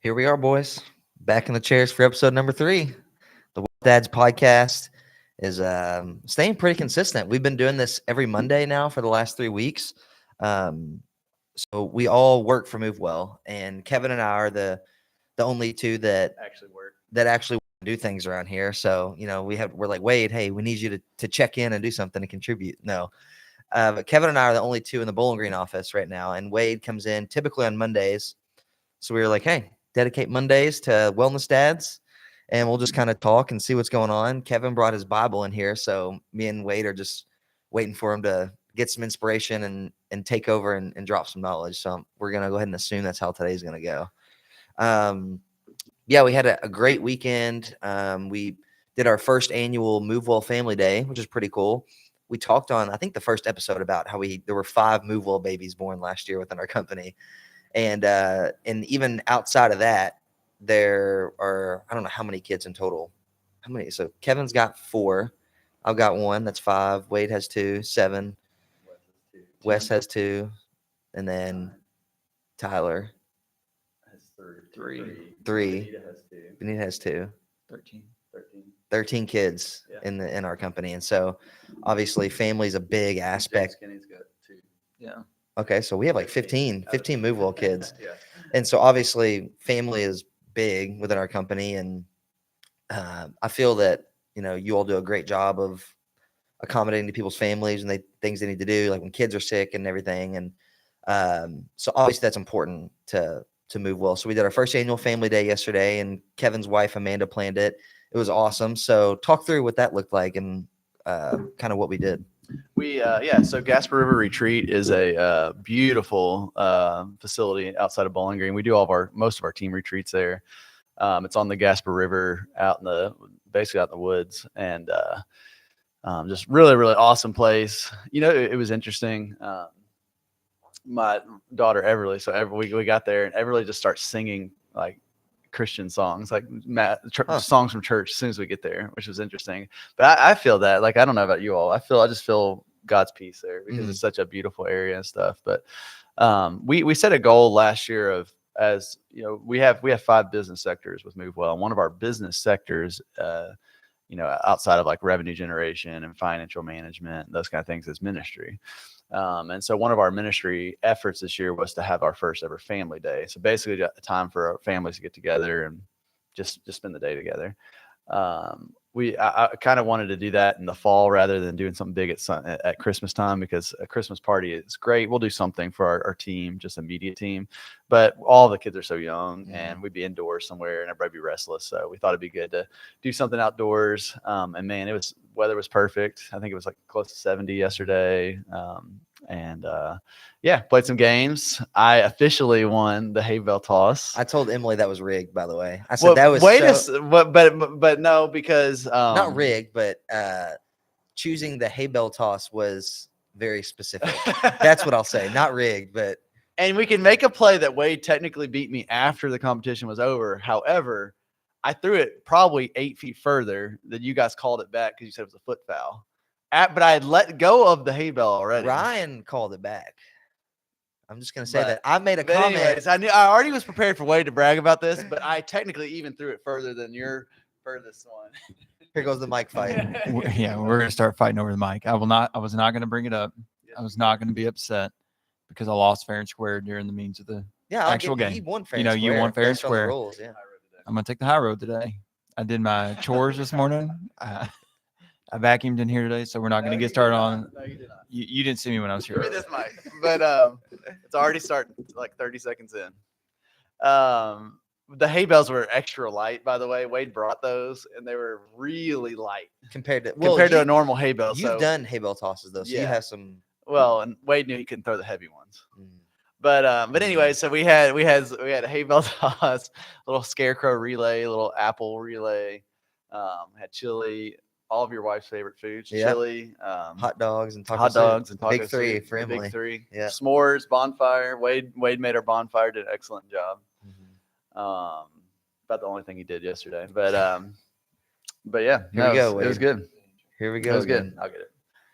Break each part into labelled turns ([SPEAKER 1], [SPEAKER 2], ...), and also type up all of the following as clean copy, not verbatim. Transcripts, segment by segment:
[SPEAKER 1] Here we are, boys, back in the chairs for episode number 3. The Wealth Dads podcast is staying pretty consistent. We've been doing this every Monday now for the last 3 weeks. Um, so we all work for Move Well, and Kevin and I are the only two that actually do things around here. So we're like, Wade, hey, we need you to check in and do something to contribute. No, but Kevin and I are the only two in the Bowling Green office right now, and Wade comes in typically on Mondays. So we were like, hey, dedicate Mondays to Wellness Dads, and we'll just kind of talk and see what's going on. Kevin brought his Bible in here, so me and Wade are just waiting for him to get some inspiration and take over and drop some knowledge. So we're gonna go ahead and assume that's how today's gonna go. Yeah, we had a great weekend. We did our first annual Move Well Family Day, which is pretty cool. We talked on, I think, the first episode about how there were 5 Move Well babies born last year within our company. And even outside of that, there are, I don't know how many kids in total. How many? So Kevin's got 4. I've got 1. That's 5. Wade has 2, 7. Wes has 2. And then Tyler.
[SPEAKER 2] Has three.
[SPEAKER 1] 3.
[SPEAKER 2] Benita has 2.
[SPEAKER 1] Benita has 2.
[SPEAKER 2] 13.
[SPEAKER 1] 13 kids
[SPEAKER 2] Yeah.
[SPEAKER 1] in our company. And so obviously family is a big aspect.
[SPEAKER 2] Skinny's got 2.
[SPEAKER 3] Yeah.
[SPEAKER 1] Okay. So we have like 15 Move Well kids.
[SPEAKER 2] Yeah.
[SPEAKER 1] And so obviously family is big within our company. And I feel that, you all do a great job of accommodating to people's families and things they need to do, like when kids are sick and everything. And so obviously that's important to Move Well. So we did our first annual family day yesterday, and Kevin's wife, Amanda, planned it. It was awesome. So talk through what that looked like and kind of what we did.
[SPEAKER 2] So Gasper River Retreat is a beautiful facility outside of Bowling Green. We do most of our team retreats there. It's on the Gasper River basically out in the woods, and just really, really awesome place. It was interesting. My daughter Everly, so we got there, and Everly just starts singing like Christian songs, like songs from church as soon as we get there, which was interesting. But I feel that, like, I don't know about you all. I just feel God's peace there because it's such a beautiful area and stuff. But we set a goal last year we have 5 business sectors with Move Well. And one of our business sectors, outside of like revenue generation and financial management, those kind of things, is ministry. And so one of our ministry efforts this year was to have our first ever family day. So basically a time for our families to get together and just spend the day together. I kind of wanted to do that in the fall rather than doing something big at Christmas time, because a Christmas party is great. We'll do something for our team, just immediate team, but all the kids are so young and we'd be indoors somewhere and everybody be restless. So we thought it'd be good to do something outdoors. And man, weather was perfect. I think it was like close to 70 yesterday. Played some games. I officially won the hay bale toss.
[SPEAKER 1] I told Emily that was rigged, by the way. I said that was
[SPEAKER 2] but no, because
[SPEAKER 1] not rigged, but choosing the hay bale toss was very specific. That's what I'll say. Not rigged, but
[SPEAKER 2] and we can make a play that Wade technically beat me after the competition was over. However, I threw it probably 8 feet further than you guys called it back because you said it was a foot foul. But I had let go of the hay bale already.
[SPEAKER 1] Ryan called it back. I'm just going to say that I made a comment.
[SPEAKER 2] Anyways, I already was prepared for Wade to brag about this, but I technically even threw it further than your furthest one.
[SPEAKER 1] Here goes the mic fight.
[SPEAKER 3] Yeah, we're going to start fighting over the mic. I was not going to bring it up. I was not going to be upset because I lost fair and square during the means of the actual game.
[SPEAKER 1] He won fair and square.
[SPEAKER 3] You won fair and square.
[SPEAKER 1] Rules, yeah.
[SPEAKER 3] I'm going to take the high road today. I did my chores this morning. I vacuumed in here today, so we're not going to get started on.
[SPEAKER 2] No, you did not.
[SPEAKER 3] You didn't see me when I was here.
[SPEAKER 2] Give me this mic, but it's already starting like 30 seconds in. The hay bales were extra light, by the way. Wade brought those, and they were really light
[SPEAKER 1] compared to
[SPEAKER 2] a normal hay bale.
[SPEAKER 1] You've done hay bale tosses though, so you have some.
[SPEAKER 2] Well, and Wade knew he couldn't throw the heavy ones. But anyway, so we had a hay bale toss, little scarecrow relay, little apple relay, had chili. All of your wife's favorite foods, chili,
[SPEAKER 1] hot dogs and taco
[SPEAKER 2] and taco
[SPEAKER 1] Big 3 for Emily.
[SPEAKER 2] Big 3.
[SPEAKER 1] Yeah.
[SPEAKER 2] S'mores, bonfire. Wade made our bonfire, did an excellent job. About the only thing he did yesterday. But yeah.
[SPEAKER 1] Here we go,
[SPEAKER 2] It was good.
[SPEAKER 1] Here we go.
[SPEAKER 2] It was good. I'll get it.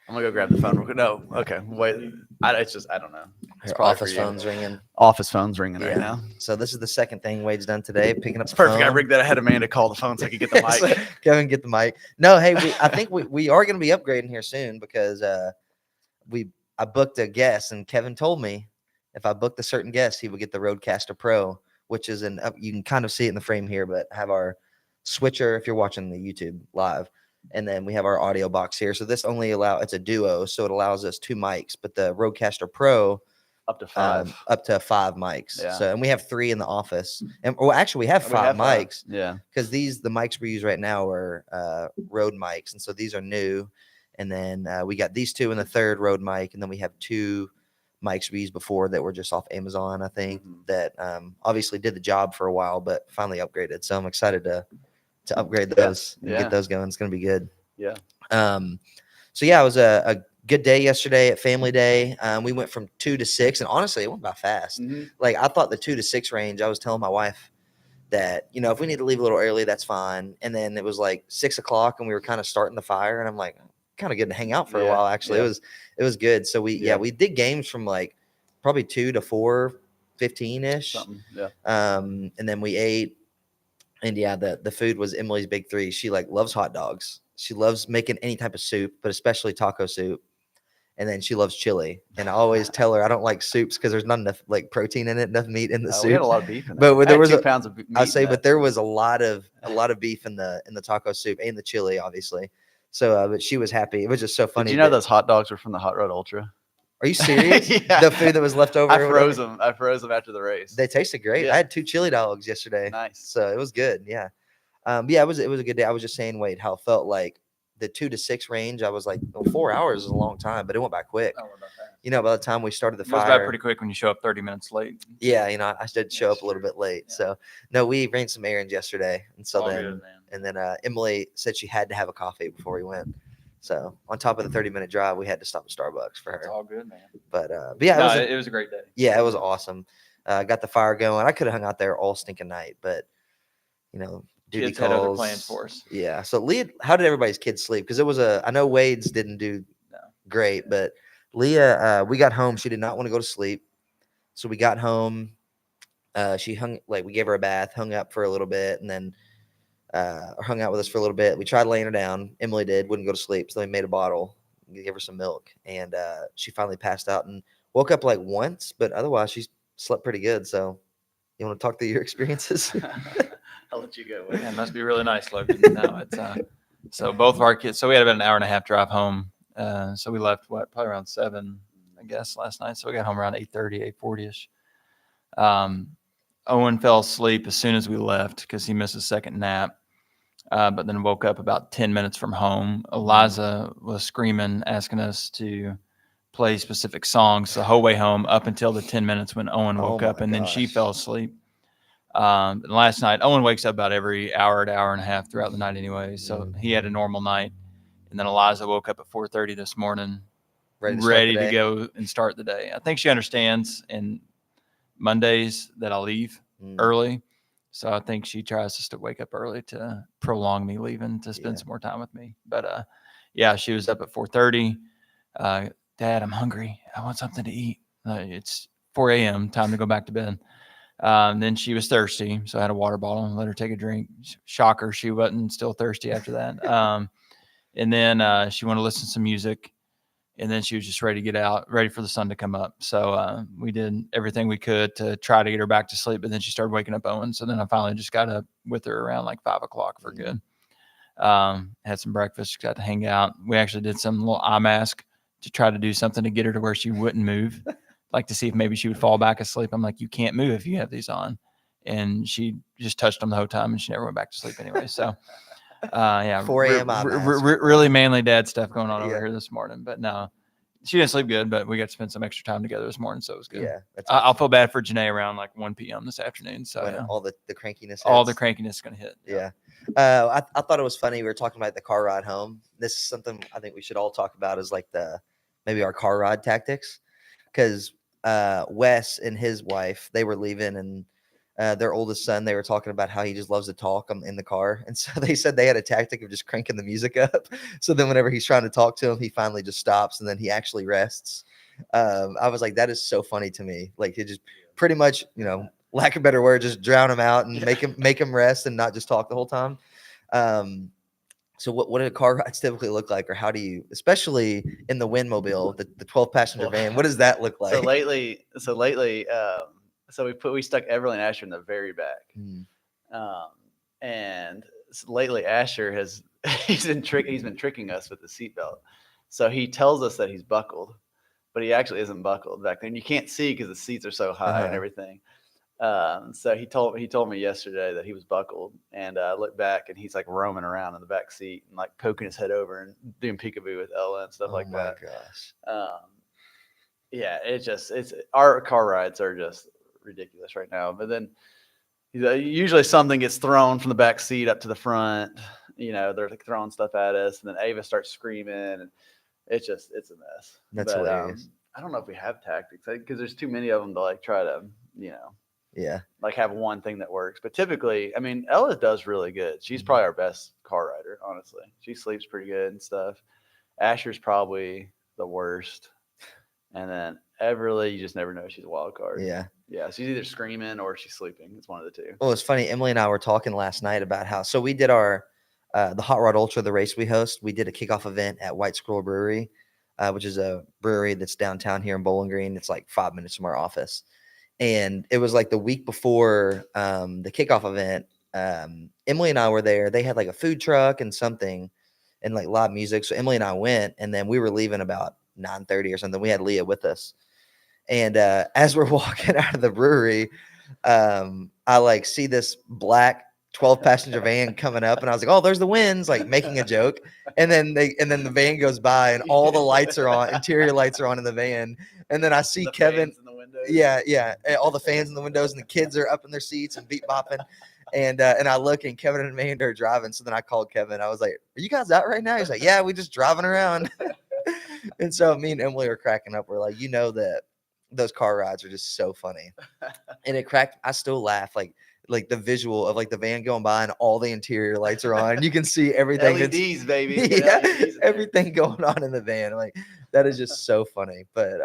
[SPEAKER 2] I'm gonna go grab the phone real quick. No, okay, wait. It's just I don't know. It's
[SPEAKER 1] Her
[SPEAKER 2] probably
[SPEAKER 1] office
[SPEAKER 2] for you.
[SPEAKER 1] phone's ringing.
[SPEAKER 2] Office phone's ringing
[SPEAKER 1] Yeah.
[SPEAKER 2] right now.
[SPEAKER 1] So this is the second thing Wade's done today, picking up
[SPEAKER 2] It's
[SPEAKER 1] the
[SPEAKER 2] perfect. I
[SPEAKER 1] phone.
[SPEAKER 2] rigged that. I had Amanda call the phone so I could get the
[SPEAKER 1] So,
[SPEAKER 2] mic.
[SPEAKER 1] Kevin, get the mic. No, hey, I think we are going to be upgrading here soon because I booked a guest and Kevin told me if I booked a certain guest, he would get the Rodecaster Pro, which is you can kind of see it in the frame here, but have our switcher if you're watching the YouTube live. And then we have our audio box here. So this only it's a duo, so it allows us 2 mics, but the Rodecaster Pro
[SPEAKER 2] Up to 5.
[SPEAKER 1] up to 5 mics.
[SPEAKER 2] Yeah.
[SPEAKER 1] So and we have 3 in the office. And well, actually we have 5 mics.
[SPEAKER 2] Yeah.
[SPEAKER 1] Because the mics we use right now are Rode mics, and so these are new. And then we got these 2 in the third Rode mic, and then we have 2 mics we used before that were just off Amazon, I think, that obviously did the job for a while, but finally upgraded. So I'm excited to upgrade those and get those going. It's going to be good.
[SPEAKER 2] Yeah.
[SPEAKER 1] So yeah, it was a good day yesterday at Family Day. We went from 2 to 6, and honestly, it went by fast.
[SPEAKER 2] Mm-hmm.
[SPEAKER 1] Like I thought the 2 to 6 range. I was telling my wife that if we need to leave a little early, that's fine. And then it was like 6 o'clock, and we were kind of starting the fire, and I'm like, kind of good to hang out for a while. Actually, it was good. So we did games from like probably 2 to 4:15 ish.
[SPEAKER 2] Yeah.
[SPEAKER 1] And then we ate, and the food was Emily's big 3. She loves hot dogs. She loves making any type of soup, but especially taco soup. And then she loves chili. And I always tell her I don't like soups because there's not enough protein in it, enough meat in the soup.
[SPEAKER 2] We had a lot of beef in it.
[SPEAKER 1] But there was
[SPEAKER 2] 2 pounds of meat.
[SPEAKER 1] but there was a lot of beef in the taco soup and the chili, obviously. So, but she was happy. It was just so funny.
[SPEAKER 2] Did you know those hot dogs were from the Hot Rod Ultra?
[SPEAKER 1] Are you serious?
[SPEAKER 2] Yeah.
[SPEAKER 1] The food that was left over.
[SPEAKER 2] I froze them after the race.
[SPEAKER 1] They tasted great.
[SPEAKER 2] Yeah.
[SPEAKER 1] I had 2 chili dogs yesterday.
[SPEAKER 2] Nice.
[SPEAKER 1] So it was good. Yeah. It was a good day. I was just saying, Wade, how it felt like the 2 to 6 range. I was like, 4 hours is a long time, but it went by quick. By the time we started the
[SPEAKER 3] It goes
[SPEAKER 1] fire,
[SPEAKER 3] by pretty quick when you show up 30 minutes late.
[SPEAKER 1] Yeah, I did show up a little
[SPEAKER 3] true.
[SPEAKER 1] bit late.
[SPEAKER 3] Yeah.
[SPEAKER 1] So no, we ran some errands yesterday, and so
[SPEAKER 3] All
[SPEAKER 1] then
[SPEAKER 3] good, man.
[SPEAKER 1] and then Emily said she had to have a coffee before we went. So on top of the 30-minute drive, we had to stop at Starbucks for
[SPEAKER 3] It's
[SPEAKER 1] her.
[SPEAKER 3] all good, man.
[SPEAKER 1] But yeah,
[SPEAKER 3] it was a great day.
[SPEAKER 1] yeah, it was awesome. Got the fire going. I could have hung out there all stinking night, but duty
[SPEAKER 3] Kids had other
[SPEAKER 1] calls.
[SPEAKER 3] plans for us.
[SPEAKER 1] Yeah. So Leah, how did everybody's kids sleep? Because it was I know Wade's didn't do great, but Leah, we got home. She did not want to go to sleep, so we got home. She we gave her a bath, hung up for a little bit, and then hung out with us for a little bit. We tried laying her down. Emily wouldn't go to sleep, so we made a bottle. We gave her some milk, and she finally passed out and woke up once, but otherwise she slept pretty good. So, you want to talk through your experiences?
[SPEAKER 2] I'll let you go.
[SPEAKER 3] Yeah, it must be really nice, Logan. No, it's so both of our kids. So we had about an hour and a half drive home. So we left probably around 7, I guess, last night. So we got home around 8:30, 8:40ish. Owen fell asleep as soon as we left because he missed a second nap. But then woke up about 10 minutes from home. Eliza was screaming, asking us to play specific songs the whole way home up until the 10 minutes when Owen woke up, and then she fell asleep. And last night, Owen wakes up about every hour to hour and a half throughout the night anyway. So he had a normal night. And then Eliza woke up at 4:30 this morning, ready to go and start the day. I think she understands in Mondays that I leave early. So I think she tries just to wake up early to prolong me leaving to spend some more time with me. But yeah, she was up at 4:30. Dad, I'm hungry. I want something to eat. It's 4 a.m. Time to go back to bed. Then she was thirsty, so I had a water bottle and let her take a drink. Shocker, she wasn't still thirsty after that. And then she wanted to listen to some music. And then she was just ready to get out, ready for the sun to come up. So we did everything we could to try to get her back to sleep. But then she started waking up Owen. So then I finally just got up with her around like 5 o'clock for good. Had some breakfast, got to hang out. We actually did some little eye mask to try to do something to get her to where she wouldn't move, like to see if maybe she would fall back asleep. I'm like, you can't move if you have these on. And she just touched them the whole time and she never went back to sleep anyway. So yeah,
[SPEAKER 1] 4 a.m.
[SPEAKER 3] Really manly dad stuff going on over here this morning. But no, she didn't sleep good, but we got to spend some extra time together this morning, so it was good.
[SPEAKER 1] Yeah,
[SPEAKER 3] I'll feel bad for Janae around like 1 p.m. this afternoon. So
[SPEAKER 1] when all the crankiness hits.
[SPEAKER 3] all the crankiness is going to hit.
[SPEAKER 1] Yeah. I thought it was funny. We were talking about the car ride home. This is something I think we should all talk about is like maybe our car ride tactics. Because Wes and his wife, they were leaving, and their oldest son, they were talking about how he just loves to talk in the car. And so they said they had a tactic of just cranking the music up. So then whenever he's trying to talk to him, he finally just stops and then he actually rests. I was like, that is so funny to me. Like he just pretty much, lack of better word, just drown him out and make him rest and not just talk the whole time. So what do car rides typically look like, or how do you, especially in the Windmobile, the 12 passenger van, what does that look like?
[SPEAKER 2] So lately, we stuck Everly and Asher in the very back.
[SPEAKER 1] Mm.
[SPEAKER 2] And lately Asher he's been tricking us with the seatbelt. So he tells us that he's buckled, but he actually isn't buckled back then. You can't see because the seats are so high and everything. So he told me yesterday that he was buckled, and I looked back and he's like roaming around in the back seat and like poking his head over and doing peekaboo with Ella and stuff like that.
[SPEAKER 1] Oh my gosh.
[SPEAKER 2] Yeah, it's our car rides are just ridiculous right now. But then usually something gets thrown from the back seat up to the front. They're like throwing stuff at us, and then Ava starts screaming, and it's a mess.
[SPEAKER 1] That's hilarious.
[SPEAKER 2] I don't know if we have tactics because there's too many of them to like try to
[SPEAKER 1] Yeah.
[SPEAKER 2] like have one thing that works. But typically, I mean, Ella does really good. She's probably our best car rider, honestly. She sleeps pretty good and stuff. Asher's probably the worst. And then Everly, you just never know. She's a wild card.
[SPEAKER 1] Yeah.
[SPEAKER 2] Yeah. She's either screaming or she's sleeping. It's one of the two.
[SPEAKER 1] Well, it's funny. Emily and I were talking last night about so we did our, the Hot Rod Ultra, the race we host. We did a kickoff event at White Squirrel Brewery, which is a brewery that's downtown here in Bowling Green. It's like 5 minutes from our office. And it was like the week before the kickoff event. Emily and I were there. They had like a food truck and something and like live music. So Emily and I went, and then we were leaving about 9:30 or something. We had Leah with us. And as we're walking out of the brewery, I like see this black 12 passenger van coming up, and I was like, oh, there's the Winds, like making a joke. And then the van goes by and all the lights are on, interior lights are on in the van. And then I see Kevin. Yeah. All the fans in the windows, and the kids are up in their seats and beat bopping. And I look, and Kevin and Amanda are driving. So then I called Kevin. I was like, are you guys out right now? He's like, yeah, we just driving around. And so me and Emily are cracking up. We're like, that those car rides are just so funny. And I still laugh like the visual of like the van going by and all the interior lights are on. You can see everything.
[SPEAKER 2] LEDs, baby.
[SPEAKER 1] Yeah, LEDs everything going on in the van. Like that is just so funny. But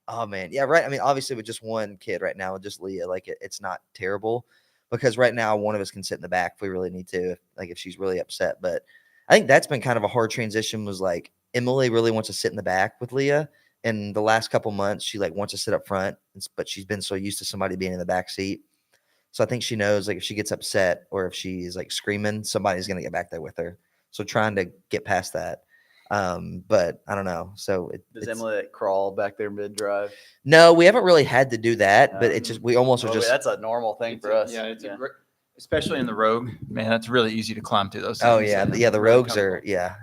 [SPEAKER 1] oh man, yeah, right. I mean, obviously with just one kid right now, with just Leah, like it's not terrible because right now one of us can sit in the back if we really need to, if she's really upset. But I think that's been kind of a hard transition. Was like Emily really wants to sit in the back with Leah. And the last couple months, she like wants to sit up front, but she's been so used to somebody being in the back seat. So I think she knows like if she gets upset or if she's like screaming, somebody's gonna get back there with her. So trying to get past that. But I don't know. So
[SPEAKER 2] does Emily crawl back there mid drive?
[SPEAKER 1] No, we haven't really had to do that, but it's just we almost are just.
[SPEAKER 2] That's a normal thing for us.
[SPEAKER 3] Yeah, it's a great, especially in the Rogue. Man, that's really easy to climb through those things.
[SPEAKER 1] Oh yeah, the Rogues are yeah.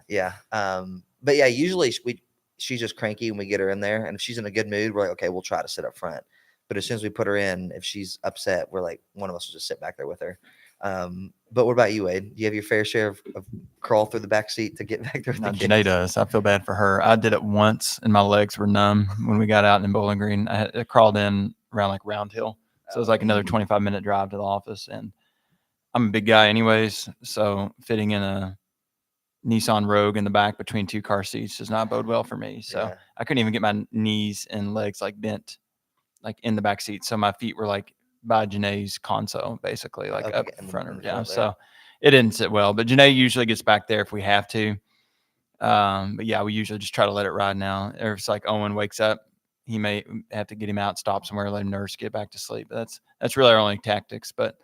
[SPEAKER 1] But yeah, usually she's just cranky when we get her in there, and if she's in a good mood, we're like, okay, we'll try to sit up front. But as soon as we put her in, if she's upset, we're like, one of us will just sit back there with her. But what about you, Wade? Do you have your fair share of crawl through the back seat to get back there?
[SPEAKER 3] Janae does. I feel bad for her. I did it once, and my legs were numb when we got out in Bowling Green. I crawled in around like Round Hill, so it was like another 25-minute drive to the office. And I'm a big guy, anyways, so fitting in a Nissan Rogue in the back between two car seats does not bode well for me. So I couldn't even get my knees and legs like bent, like in the back seat. So my feet were like by Janae's console, basically, like up in front of her. Yeah. So it didn't sit well. But Janae usually gets back there if we have to. But yeah, we usually just try to let it ride now. Or if it's like Owen wakes up, he may have to get him out, stop somewhere, let him nurse, get back to sleep. But that's really our only tactics. But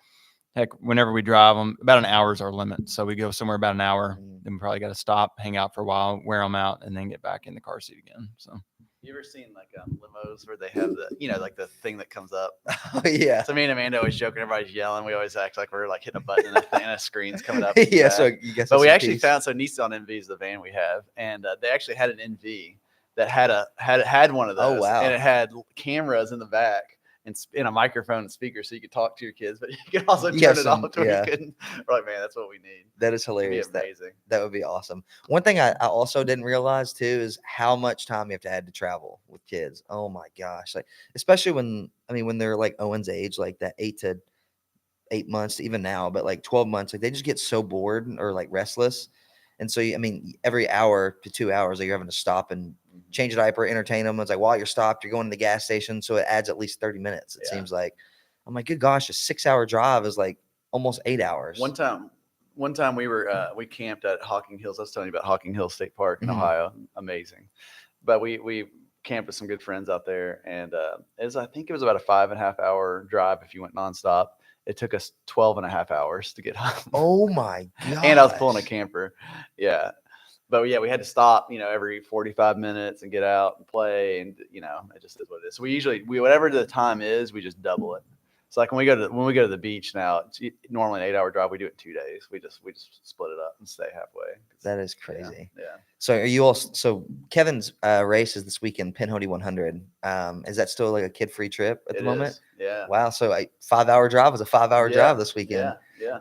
[SPEAKER 3] heck, whenever we drive them, about an hour is our limit. So we go somewhere about an hour, then we probably got to stop, hang out for a while, wear them out, and then get back in the car seat again. So.
[SPEAKER 2] You ever seen like limos where they have the, like the thing that comes up?
[SPEAKER 1] Oh yeah.
[SPEAKER 2] So me and Amanda always joking, everybody's yelling. We always act like we're like hitting a button and a screen's coming up.
[SPEAKER 1] Yeah. So you guess.
[SPEAKER 2] But we actually found, so Nissan NV is the van we have, and they actually had an NV that had one of those.
[SPEAKER 1] Oh wow.
[SPEAKER 2] And it had cameras in the back and a microphone and speaker, so you could talk to your kids, but you could also turn it off to where you couldn't. We're like, man, that's what we need.
[SPEAKER 1] That is hilarious.
[SPEAKER 2] It'd be amazing.
[SPEAKER 1] That would be awesome. One thing I also didn't realize too is how much time you have to add to travel with kids. Oh my gosh. Like, especially when they're like Owen's age, like that 8 to 8 months, even now, but like 12 months, like they just get so bored or like restless. And so, I mean, every hour to 2 hours, like you're having to stop and change a diaper, entertain them. It's like while you're stopped, you're going to the gas station. So it adds at least 30 minutes. It
[SPEAKER 2] Yeah.
[SPEAKER 1] seems like. I'm like, good gosh, a 6-hour drive is like almost 8 hours.
[SPEAKER 2] One time we were we camped at Hocking Hills. I was telling you about Hocking Hills State Park in
[SPEAKER 1] Mhm.
[SPEAKER 2] Ohio. Amazing. But we camped with some good friends out there, and I think it was about a 5.5 hour drive if you went nonstop. It took us 12.5 hours to get home.
[SPEAKER 1] Oh my god!
[SPEAKER 2] And I was pulling a camper. Yeah. But yeah, we had to stop, every 45 minutes and get out and play. And, it just is what it is. So whatever the time is, we just double it. So like when we go to the beach now, it's normally an 8-hour drive. We do it in 2 days. We just split it up and stay halfway.
[SPEAKER 1] That is crazy.
[SPEAKER 2] Yeah.
[SPEAKER 1] So are you all? So Kevin's race is this weekend, Pinhoti 100. Is that still like a kid-free trip at the moment?
[SPEAKER 2] Is. Yeah.
[SPEAKER 1] Wow. So a 5-hour drive was a 5-hour drive this weekend.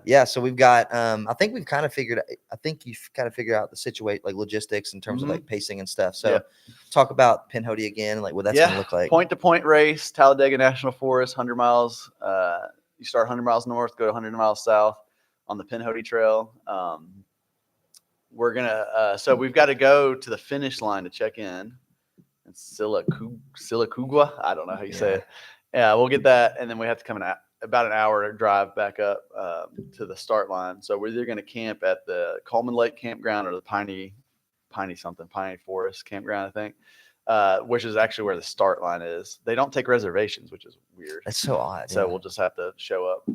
[SPEAKER 1] Yeah. So we've got. I think you've kind of figured out the situation, like logistics in terms of like pacing and stuff. So talk about Pinhoti again, like what that's going to look like.
[SPEAKER 2] Point-to-point race, Talladega National Forest, 100 miles. You start 100 miles north, go 100 miles south on the Pinhoti Trail. We're gonna. So we've got to go to the finish line to check in. It's Silacugua. I don't know how you say it. Yeah, we'll get that, and then we have to come about an hour drive back up to the start line. So we're either going to camp at the Coleman Lake Campground or the Piney Forest Campground, I think, which is actually where the start line is. They don't take reservations, which is weird.
[SPEAKER 1] That's so odd.
[SPEAKER 2] So we'll just have to show up.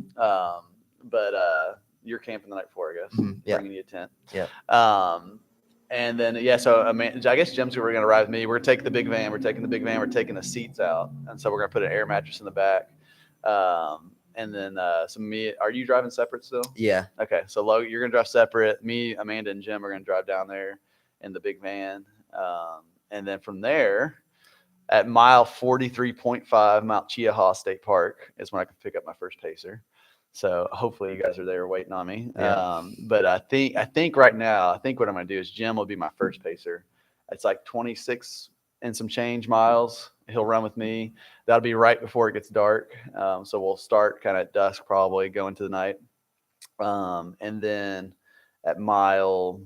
[SPEAKER 2] But you're camping the night before, I guess. Bringing you a tent.
[SPEAKER 1] Yeah.
[SPEAKER 2] And then, so I guess Jim's we're going to ride with me. We're going to take the big van. We're taking the seats out. And so we're going to put an air mattress in the back. And then, are you driving separate still?
[SPEAKER 1] Yeah.
[SPEAKER 2] Okay. So you're going to drive separate. Me, Amanda, and Jim are going to drive down there in the big van. And then from there, at mile 43.5, Mount Chiaha State Park is when I can pick up my first pacer. So hopefully you guys are there waiting on me.
[SPEAKER 1] Yeah.
[SPEAKER 2] But I think right now, what I'm going to do is Jim will be my first pacer. It's like 26 and some change miles. He'll run with me. That'll be right before it gets dark. So we'll start kind of at dusk, probably go into the night. And then at mile,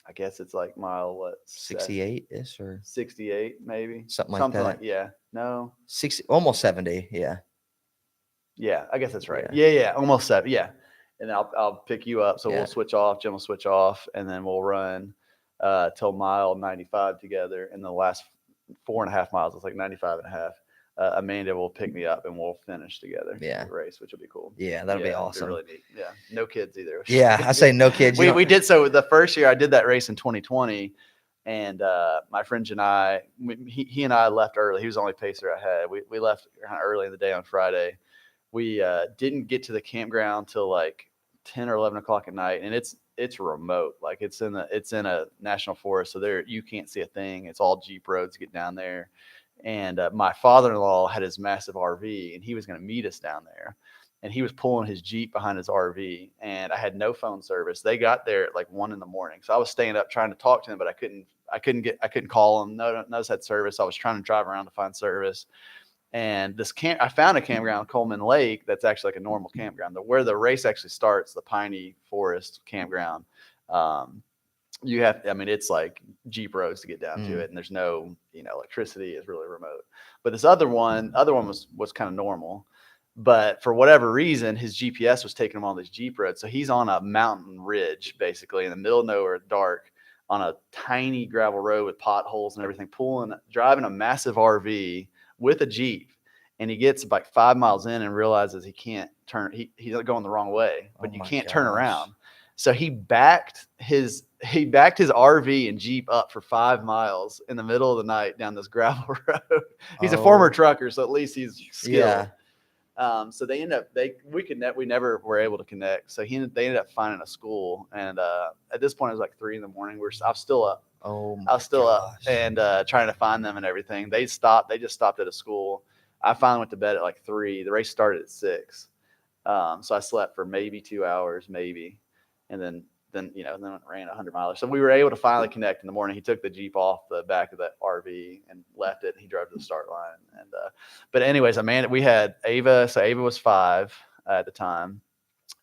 [SPEAKER 2] I guess it's like mile
[SPEAKER 1] 68-ish or
[SPEAKER 2] 68 maybe.
[SPEAKER 1] Something like that.
[SPEAKER 2] Yeah. No.
[SPEAKER 1] 60, almost 70. Yeah.
[SPEAKER 2] Yeah, I guess that's right. Yeah, almost 7. Yeah, and then I'll pick you up. So we'll switch off. Jim will switch off, and then we'll run till mile 95 together. And the last 4.5 miles, it's like 95.5. Amanda will pick me up, and we'll finish together.
[SPEAKER 1] Yeah,
[SPEAKER 2] the race, which will be cool.
[SPEAKER 1] Yeah, that'll be awesome.
[SPEAKER 2] Really neat. Yeah, no kids either.
[SPEAKER 1] Yeah, I say no kids.
[SPEAKER 2] We did so the first year I did that race in 2020. And my friend Janai, he and I left early. He was the only pacer I had. We left kind of early in the day on Friday. We didn't get to the campground till like 10 or 11 o'clock at night, and it's remote. Like it's in a national forest, so you can't see a thing. It's all Jeep roads to get down there. And my father-in-law had his massive RV, and he was going to meet us down there. And he was pulling his Jeep behind his RV, and I had no phone service. They got there at like 1 a.m. So I was staying up trying to talk to them, but I couldn't call them. None of us had service. I was trying to drive around to find service. And I found a campground, Coleman Lake, that's actually like a normal campground. Where the race actually starts, the Piney Forest Campground. It's like Jeep roads to get down to it, and there's no, electricity. Is really remote. But this other one was kind of normal. But for whatever reason, his GPS was taking him on these Jeep roads. So he's on a mountain ridge, basically in the middle of nowhere, dark, on a tiny gravel road with potholes and everything, driving a massive RV with a Jeep. And he gets like 5 miles in and realizes he can't turn. He's going the wrong way, but you can't turn around. So he backed his RV and Jeep up for 5 miles in the middle of the night down this gravel road. He's a former trucker, so at least he's skilled. Yeah. So they end up we never were able to connect. So they ended up finding a school, and at this point it was like 3 a.m. I was still up. I was still up and trying to find them and everything. They just stopped at a school. I finally went to bed at like 3. The race started at 6. So I slept for maybe 2 hours, and then ran 100 miles. So we were able to finally connect in the morning. He took the Jeep off the back of that RV and left it. He drove to the start line. And but anyways, Amanda, we had Ava. So Ava was 5. at the time.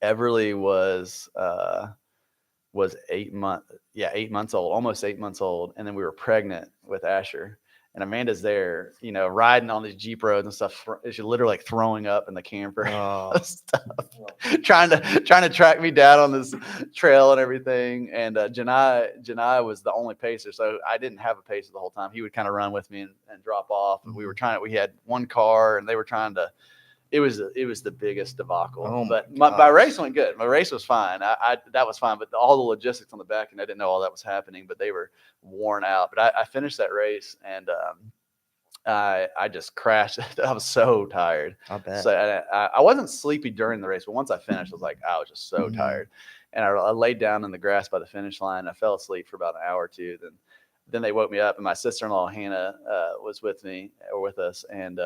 [SPEAKER 2] Everly was 8 months old, almost 8 months old, and then we were pregnant with Asher. And Amanda's there, riding on these Jeep roads and stuff. She's literally like throwing up in the camper,
[SPEAKER 1] Oh.
[SPEAKER 2] stuff, trying to track me down on this trail and everything. And Janai was the only pacer, so I didn't have a pacer the whole time. He would kind of run with me and drop off. And we had one car, and they were trying to. It was the biggest debacle.
[SPEAKER 1] Oh
[SPEAKER 2] but
[SPEAKER 1] my
[SPEAKER 2] my race went good. My race was fine. That was fine. But all the logistics on the back end, I didn't know all that was happening. But they were worn out. But I finished that race, and I just crashed. I was so tired.
[SPEAKER 1] I bet.
[SPEAKER 2] So I wasn't sleepy during the race, but once I finished, I was just so tired. And I laid down in the grass by the finish line. I fell asleep for about an hour or two. Then they woke me up, and my sister-in-law Hannah was with us, and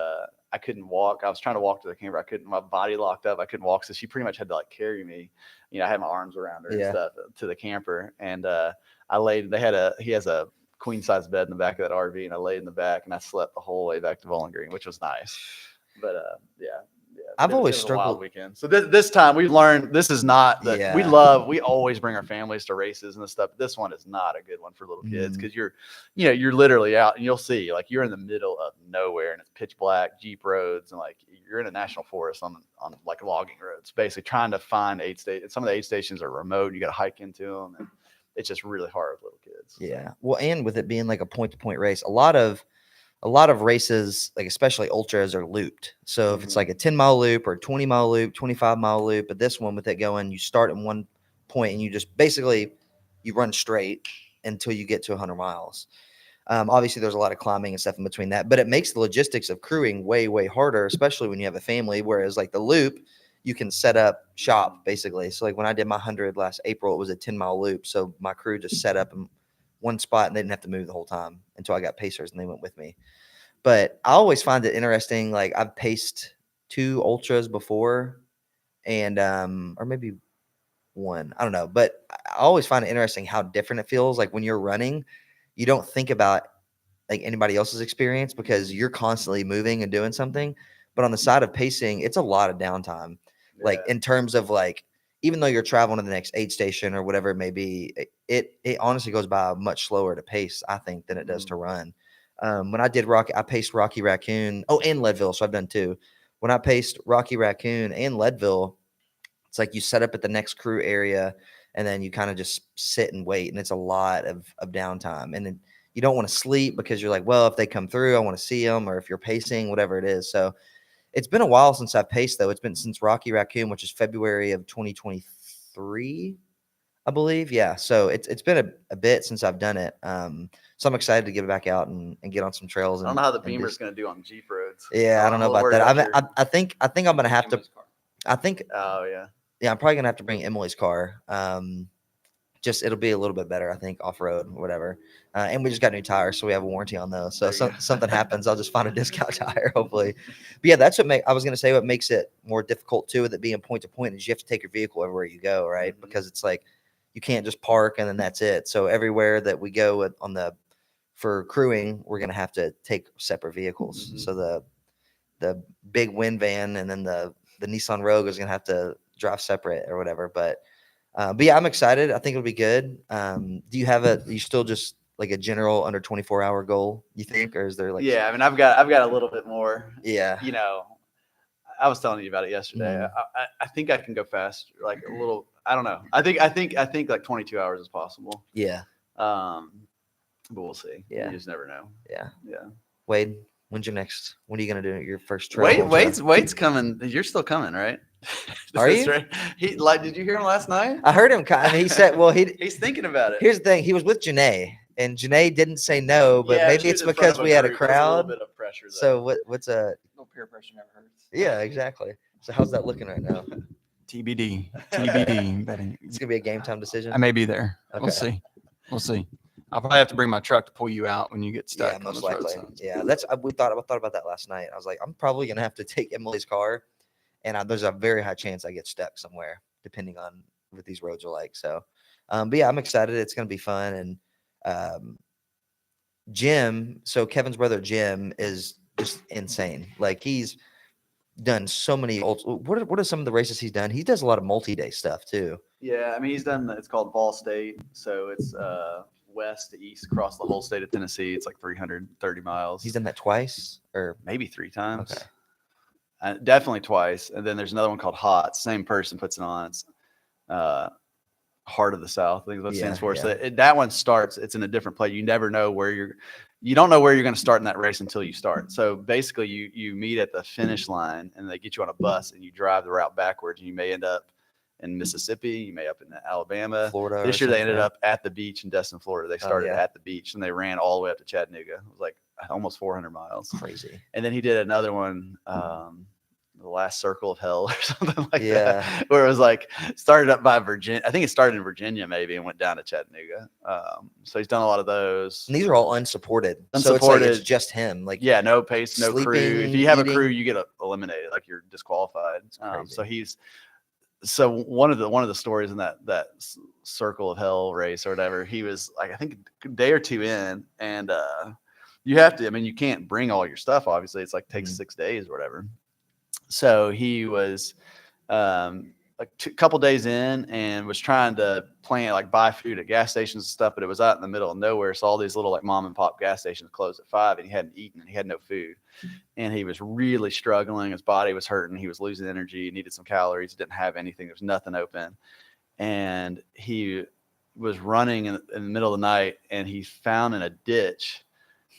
[SPEAKER 2] I couldn't walk. I was trying to walk to the camper. I couldn't. My body locked up. I couldn't walk, so she pretty much had to like carry me. I had my arms around her and stuff to the camper, and I laid. He has a queen size bed in the back of that RV, and I laid in the back, and I slept the whole way back to Bowling Green, which was nice. But yeah.
[SPEAKER 1] I've always
[SPEAKER 2] a
[SPEAKER 1] struggled.
[SPEAKER 2] wild weekend. So this time we learned this is not that we always bring our families to races and this stuff. But this one is not a good one for little kids because you're literally out and you'll see like you're in the middle of nowhere and it's pitch black Jeep roads and like you're in a national forest on like logging roads, basically trying to find aid stations. Some of the aid stations are remote. You got to hike into them, and it's just really hard with little kids.
[SPEAKER 1] Yeah. Well, and with it being like a point-to-point race, a lot of races, like especially ultras, are looped. So if it's like a 10-mile loop or a 20-mile loop, 25-mile loop, but this one with it going, you start at one point and you just basically you run straight until you get to 100 miles. Obviously, there's a lot of climbing and stuff in between that, but it makes the logistics of crewing way, way harder, especially when you have a family. Whereas like the loop, you can set up shop basically. So like when I did my 100 last April, it was a 10-mile loop. So my crew just set up in one spot and they didn't have to move the whole time until I got pacers and they went with me. But I always find it interesting. Like I've paced 2 ultras before and, or maybe 1, I don't know, but I always find it interesting how different it feels. Like when you're running, you don't think about like anybody else's experience because you're constantly moving and doing something. But on the side of pacing, it's a lot of downtime. Yeah. Like in terms of like, even though you're traveling to the next aid station or whatever it may be, it honestly goes by much slower to pace, I think, than it does to run. When I did I paced Rocky Raccoon. Oh, and Leadville. So I've done 2. When I paced Rocky Raccoon and Leadville, it's like you set up at the next crew area and then you kind of just sit and wait. And it's a lot of downtime. And then you don't want to sleep because you're like, well, if they come through, I want to see them, or if you're pacing, whatever it is. So it's been a while since I've paced, though. It's been since Rocky Raccoon, which is February of 2023, I believe. Yeah. So it's been a bit since I've done it. So I'm excited to get back out and get on some trails.
[SPEAKER 2] I don't know how the Beamer's going to do on Jeep roads.
[SPEAKER 1] Yeah, I don't know about that. I think I'm going to have to. I think.
[SPEAKER 2] Oh yeah.
[SPEAKER 1] Yeah, I'm probably going to have to bring Emily's car. Just it'll be a little bit better, I think, off road, whatever. And we just got new tires, so we have a warranty on those. So something happens, I'll just find a discount tire, hopefully. But yeah, that's I was going to say what makes it more difficult too, with it being point to point, is you have to take your vehicle everywhere you go, right? Mm-hmm. Because it's like you can't just park and then that's it. So everywhere that we go for crewing, we're going to have to take separate vehicles. Mm-hmm. So the big wind van and then the Nissan Rogue is going to have to drive separate or whatever. But yeah, I'm excited. I think it'll be good. Do you still just like a general under 24-hour goal, you think, or is there like?
[SPEAKER 2] Yeah, I mean, I've got a little bit more.
[SPEAKER 1] Yeah.
[SPEAKER 2] I was telling you about it yesterday. Mm. I think I can go fast, like a little. I don't know. I think like 22 hours is possible.
[SPEAKER 1] Yeah.
[SPEAKER 2] But we'll see.
[SPEAKER 1] Yeah.
[SPEAKER 2] You just never know.
[SPEAKER 1] Yeah.
[SPEAKER 2] Yeah.
[SPEAKER 1] Wade, when are you gonna do your first trail?
[SPEAKER 2] Wade's coming. You're still coming, right?
[SPEAKER 1] Are you?
[SPEAKER 2] Right. Did you hear him last night?
[SPEAKER 1] I heard him. He said, "Well,
[SPEAKER 2] he's thinking about it."
[SPEAKER 1] Here's the thing: he was with Janae, and Janae didn't say no, but maybe it's because we had a crowd.
[SPEAKER 2] A little bit of pressure.
[SPEAKER 1] So what's a
[SPEAKER 3] no peer pressure never hurts.
[SPEAKER 1] Yeah, exactly. So how's that looking right now?
[SPEAKER 3] TBD betting.
[SPEAKER 1] It's gonna be a game time decision.
[SPEAKER 3] I may be there.
[SPEAKER 1] Okay.
[SPEAKER 3] We'll see. I'll probably have to bring my truck to pull you out when you get stuck.
[SPEAKER 1] Yeah, most likely. Yeah, I thought about that last night. I was like, I'm probably gonna have to take Emily's car. And there's a very high chance I get stuck somewhere, depending on what these roads are like. So, but yeah, I'm excited. It's going to be fun. And Jim, so Kevin's brother Jim is just insane. Like done so many. What are some of the races he's done? He does a lot of multi-day stuff too.
[SPEAKER 2] Yeah, I mean, he's done. It's called Ball State, so it's west to east across the whole state of Tennessee. It's like 330 miles.
[SPEAKER 1] He's done that twice, or
[SPEAKER 2] maybe 3 times.
[SPEAKER 1] Okay.
[SPEAKER 2] Definitely twice. And then there's another one called HOT. Same person puts it on. It's Heart of the South, I think is what it stands for.
[SPEAKER 1] Yeah.
[SPEAKER 2] So that one starts. It's in a different place. You never know where you don't know where you're going to start in that race until you start. So basically, you meet at the finish line, and they get you on a bus, and you drive the route backwards, and you may end up in Mississippi, you may up in Alabama,
[SPEAKER 1] Florida.
[SPEAKER 2] This year they ended up at the beach in Destin, Florida. They started at the beach, and they ran all the way up to Chattanooga. It was like almost 400 miles.
[SPEAKER 1] Crazy.
[SPEAKER 2] And then he did another one, the Last Circle of Hell or something like that, where it was like started up by Virginia. I think it started in Virginia maybe and went down to Chattanooga. So he's done a lot of those.
[SPEAKER 1] And these are all unsupported. So it's just him. Like,
[SPEAKER 2] yeah, no pace, no
[SPEAKER 1] sleeping,
[SPEAKER 2] crew. If you have
[SPEAKER 1] eating.
[SPEAKER 2] a crew, you get eliminated. Like you're disqualified. So one of the stories in that Circle of Hell race or whatever, he was like, I think a day or two in, and you have to. I mean, you can't bring all your stuff. Obviously, it's like takes 6 days or whatever. So he was like a couple days in and was trying to plan, like buy food at gas stations and stuff, but it was out in the middle of nowhere. So all these little like mom and pop gas stations closed at 5 and he hadn't eaten and he had no food. And he was really struggling. His body was hurting. He was losing energy, needed some calories. He didn't have anything. There was nothing open. And he was running in the middle of the night and he found in a ditch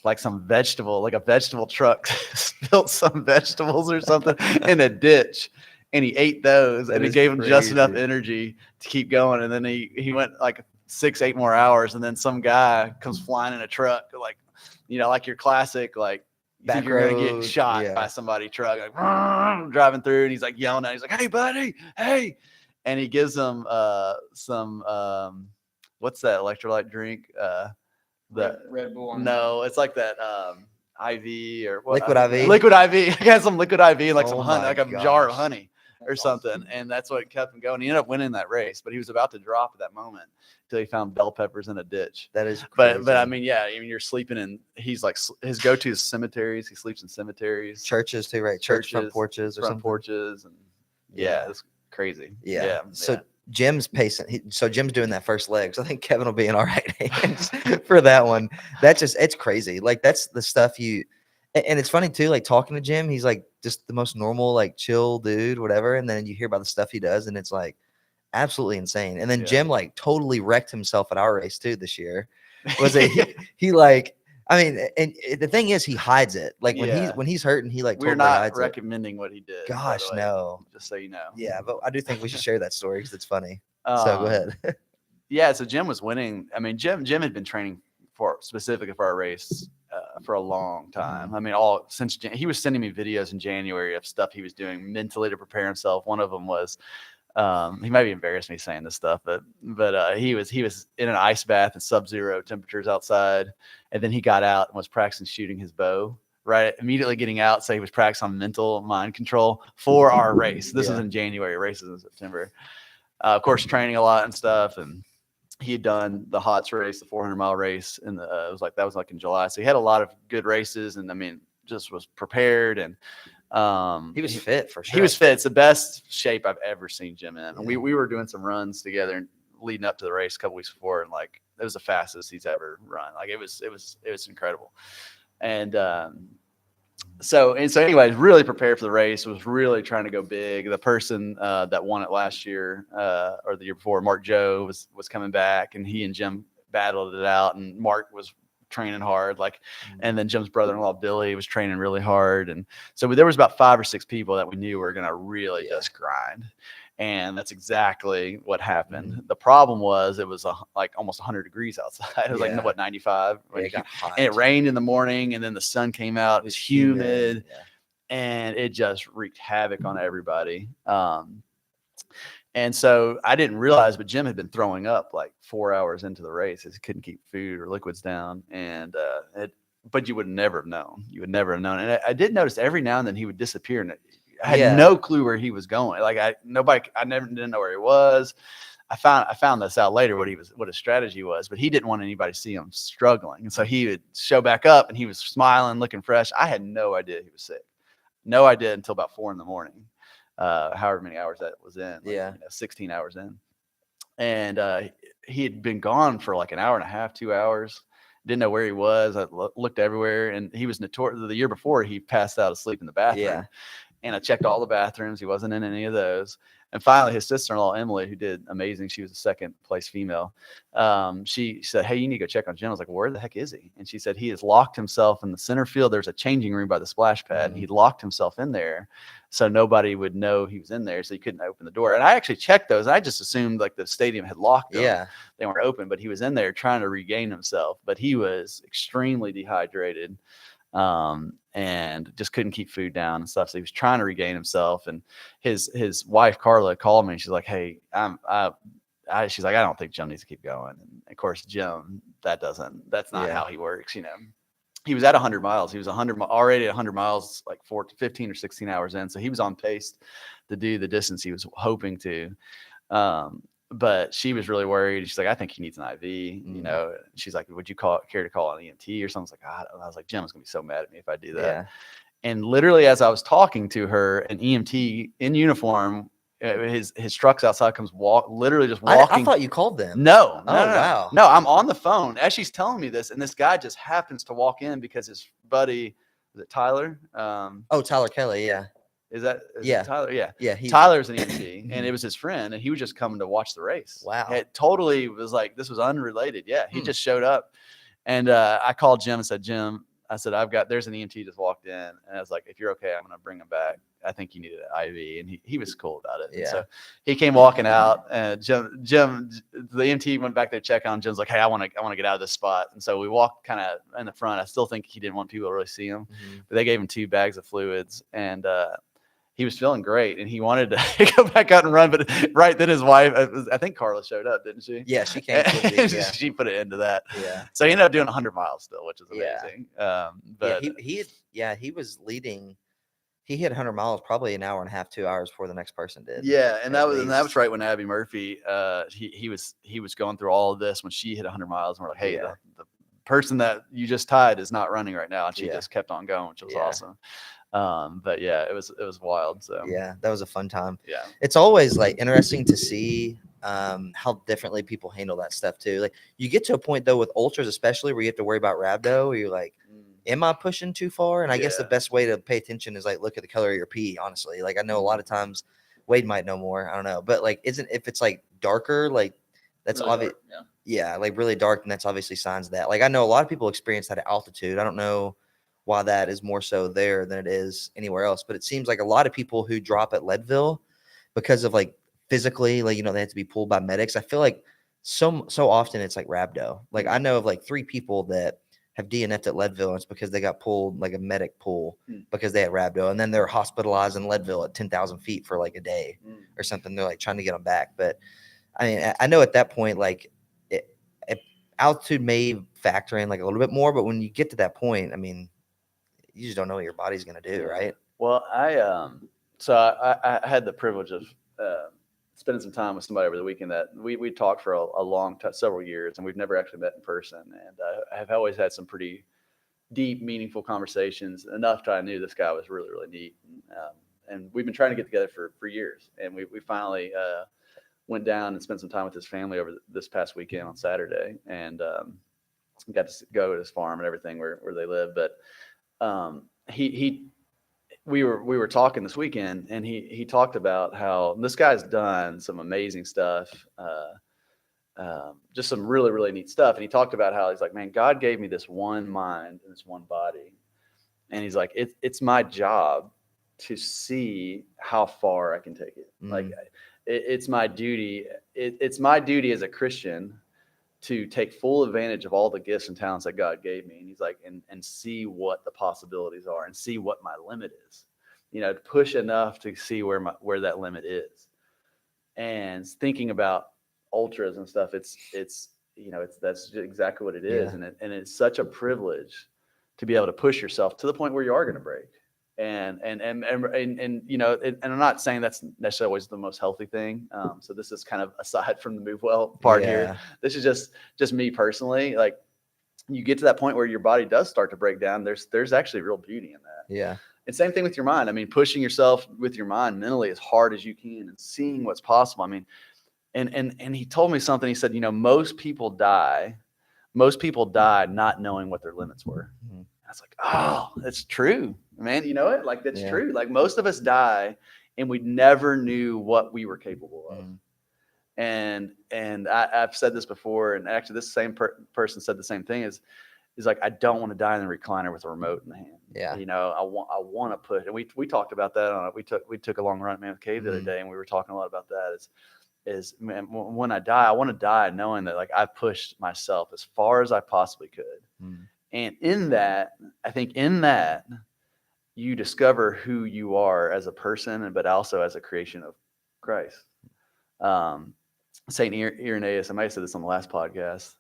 [SPEAKER 2] like some vegetable, like a vegetable truck spilled some vegetables or something in a ditch, and he ate those, and it gave him just enough energy to keep going. And then he went like 6-8 more hours, and then some guy comes flying in a truck, like, you know, like your classic, like you think you're gonna get shot by somebody truck, like driving through, and he's like yelling at him. He's like, "Hey, buddy, hey!" And he gives him some what's that electrolyte drink? The
[SPEAKER 3] Red Bull.
[SPEAKER 2] No, it's like that IV or what?
[SPEAKER 1] Liquid IV.
[SPEAKER 2] Liquid IV. He had some liquid IV, like some honey, like a
[SPEAKER 1] gosh.
[SPEAKER 2] jar of honey or something, and that's what kept him going. He ended up winning that race, but he was about to drop at that moment until he found bell peppers in a ditch.
[SPEAKER 1] That is crazy.
[SPEAKER 2] But I mean, yeah, I mean, you're sleeping in. He's like his go-to is cemeteries. He sleeps in cemeteries,
[SPEAKER 1] churches too, right? Church front porches,
[SPEAKER 2] and yeah, it's crazy.
[SPEAKER 1] Yeah. So Jim's pacing. So Jim's doing that first leg. So I think Kevin will be in all right hands for that one. It's crazy. Like that's the stuff and it's funny too, like talking to Jim, he's like just the most normal, like chill dude, whatever. And then you hear about the stuff he does and it's like absolutely insane. And then Jim like totally wrecked himself at our race too this year. Was it he like, I mean, and the thing is, he hides it. Like when he's hurting, he like.
[SPEAKER 2] We're not recommending what he did.
[SPEAKER 1] Gosh, no.
[SPEAKER 2] Just so you know.
[SPEAKER 1] Yeah, but I do think we should share that story because it's funny. So go ahead.
[SPEAKER 2] Yeah, so Jim was winning. I mean, Jim had been training specifically for our race for a long time. I mean, since he was sending me videos in January of stuff he was doing mentally to prepare himself. One of them was. He might be embarrassed me saying this stuff, but he was in an ice bath in sub-zero temperatures outside, and then he got out and was practicing shooting his bow. Right, immediately getting out, so he was practicing on mental mind control for our race. This was in January, races in September. Of course, training a lot and stuff, and he had done the HOTS race, the 400-mile race, and that was like in July. So he had a lot of good races, and I mean, just was prepared and.
[SPEAKER 1] He was fit for sure.
[SPEAKER 2] He was fit. It's the best shape I've ever seen Jim in. And we were doing some runs together leading up to the race a couple weeks before, and like it was the fastest he's ever run. Like it was incredible. And so anyways, really prepared for the race. Was really trying to go big. The person that won it last year or the year before, Mark Joe, was coming back, and he and Jim battled it out, and Mark was training hard, and then Jim's brother-in-law Billy was training really hard, and so there was about 5 or 6 people that we knew were going to really just grind, and that's exactly what happened. The problem was it was like almost 100 degrees outside. It was like what, 95,
[SPEAKER 1] it got hot.
[SPEAKER 2] And it rained in the morning, and then the sun came out. It was humid, and it just wreaked havoc on everybody. And so I didn't realize, but Jim had been throwing up like 4 hours into the race as he couldn't keep food or liquids down. And but you would never have known. You would never have known. And I did notice every now and then he would disappear, and I had no clue where he was going. Like I didn't know where he was. I found this out later what his strategy was, but he didn't want anybody to see him struggling. And so he would show back up, and he was smiling, looking fresh. I had no idea he was sick. No idea until about 4 a.m. However many hours that was in.
[SPEAKER 1] Yeah.
[SPEAKER 2] 16 hours in. And he had been gone for like an hour and a half, 2 hours. Didn't know where he was. I looked everywhere, and he was notorious. The year before, he passed out asleep in the bathroom.
[SPEAKER 1] Yeah.
[SPEAKER 2] And I checked all the bathrooms. He wasn't in any of those. And finally, his sister-in-law, Emily, who did amazing, she was a second place female. She said, hey, you need to go check on Jim. I was like, where the heck is he? And she said, he has locked himself in the center field. There's a changing room by the splash pad. And he locked himself in there so nobody would know he was in there. So he couldn't open the door. And I actually checked those. I just assumed like the stadium had locked them.
[SPEAKER 1] Yeah.
[SPEAKER 2] They weren't open, but he was in there trying to regain himself. But he was extremely dehydrated. And just couldn't keep food down and stuff. So he was trying to regain himself. And his wife, Carla, called me and she's like, hey, she's like, I don't think Jim needs to keep going. And of course, Jim, that's not how he works. He was at 100 miles. He was already at 100 miles, like 15 or 16 hours in. So he was on pace to do the distance he was hoping to. But she was really worried. She's like, I think he needs an IV, she's like, would you care to call an EMT or something? I was like, Jim's gonna be so mad at me if I do that.
[SPEAKER 1] Yeah.
[SPEAKER 2] And literally as I was talking to her, an EMT in uniform, his truck's outside, comes literally just walking.
[SPEAKER 1] I thought you called them.
[SPEAKER 2] No.
[SPEAKER 1] Wow.
[SPEAKER 2] No, I'm on the phone as she's telling me this. And this guy just happens to walk in because his buddy, is it Tyler?
[SPEAKER 1] Tyler Kelly. Yeah.
[SPEAKER 2] Is it Tyler? Yeah.
[SPEAKER 1] Yeah.
[SPEAKER 2] Tyler's an EMT, and it was his friend, and he was just coming to watch the race.
[SPEAKER 1] Wow.
[SPEAKER 2] It totally was like, this was unrelated. Yeah. He just showed up, and I called Jim and said, Jim, I said, there's an EMT just walked in, and I was like, if you're okay, I'm going to bring him back. I think you needed an IV. And he was cool about it.
[SPEAKER 1] Yeah.
[SPEAKER 2] And so he came walking out, and Jim, the EMT went back there to check on him. Jim's like, hey, I want to get out of this spot. And so we walked kind of in the front. I still think he didn't want people to really see him, but they gave him 2 bags of fluids, and he was feeling great, and he wanted to go back out and run. But right then his wife, I think Carla showed up, didn't she?
[SPEAKER 1] Yeah, she came.
[SPEAKER 2] She put it into that.
[SPEAKER 1] Yeah.
[SPEAKER 2] So he ended up doing 100 miles still, which is amazing. But
[SPEAKER 1] he was leading. He hit 100 miles probably an hour and a half, 2 hours before the next person did.
[SPEAKER 2] Yeah, and that was right when Abby Murphy, he was going through all of this when she hit 100 miles, and we're like, hey, the person that you just tied is not running right now, and she just kept on going, which was awesome. But yeah, it was wild. So
[SPEAKER 1] yeah, that was a fun time.
[SPEAKER 2] Yeah,
[SPEAKER 1] it's always like interesting to see how differently people handle that stuff too. Like you get to a point though with ultras, especially where you have to worry about rhabdo, where you're like, am I pushing too far? And I guess the best way to pay attention is like look at the color of your pee. Honestly, like I know a lot of times Wade might know more. I don't know, but like if it's like darker, like that's really obvious. Yeah, like really dark, and that's obviously signs of that. Like I know a lot of people experience that at altitude. I don't know why that is more so there than it is anywhere else. But it seems like a lot of people who drop at Leadville because of like physically, like, they have to be pulled by medics. I feel like so often it's like rhabdo. Like I know of like 3 people that have DNF'd at Leadville, and it's because they got pulled like a medic pull because they had rhabdo, and then they're hospitalized in Leadville at 10,000 feet for like a day or something. They're like trying to get them back. But I mean, I know at that point, like altitude may factor in like a little bit more, but when you get to that point, I mean, you just don't know what your body's going to do, right?
[SPEAKER 2] Well, I had the privilege of spending some time with somebody over the weekend that we talked for a long time, several years, and we've never actually met in person. And I have always had some pretty deep, meaningful conversations, enough that I knew this guy was really, really neat. And we've been trying to get together for years. And we finally went down and spent some time with his family over this past weekend on Saturday, and got to go to his farm and everything where they live. But we were talking this weekend, and he talked about how this guy's done some amazing stuff, just some really, really neat stuff. And he talked about how he's like, man, God gave me this one mind and this one body. And he's like, it's my job to see how far I can take it. Like it's my duty. It's my duty as a Christian to take full advantage of all the gifts and talents that God gave me. And he's like, and see what the possibilities are and see what my limit is, to push enough to see where that limit is. And thinking about ultras and stuff, it's that's exactly what it is. And it's such a privilege to be able to push yourself to the point where you are going to break. And I'm not saying that's necessarily always the most healthy thing. So this is kind of aside from the move well part here. This is just me personally. Like you get to that point where your body does start to break down. There's actually real beauty in that.
[SPEAKER 1] Yeah.
[SPEAKER 2] And same thing with your mind. I mean, pushing yourself with your mind mentally as hard as you can and seeing what's possible. I mean, and he told me something. He said, most people die not knowing what their limits were.
[SPEAKER 1] Mhm.
[SPEAKER 2] I was like, oh, that's true, man. You know it? Like, that's
[SPEAKER 1] Yeah.
[SPEAKER 2] true. Like, most of us die and we never knew what we were capable of.
[SPEAKER 1] Mhm.
[SPEAKER 2] And I've said this before, and actually this same person said the same thing, is like, I don't want to die in the recliner with a remote in the hand.
[SPEAKER 1] Yeah.
[SPEAKER 2] I want to push. And we talked about that on it. We took a long run at Mammoth Cave the other
[SPEAKER 1] Mhm.
[SPEAKER 2] day, and we were talking a lot about that. Is man, when I die, I want to die knowing that, like, I pushed myself as far as I possibly could.
[SPEAKER 1] Mhm.
[SPEAKER 2] And in that, I think in that, you discover who you are as a person, but also as a creation of Christ. Saint Irenaeus, I might have said this on the last podcast.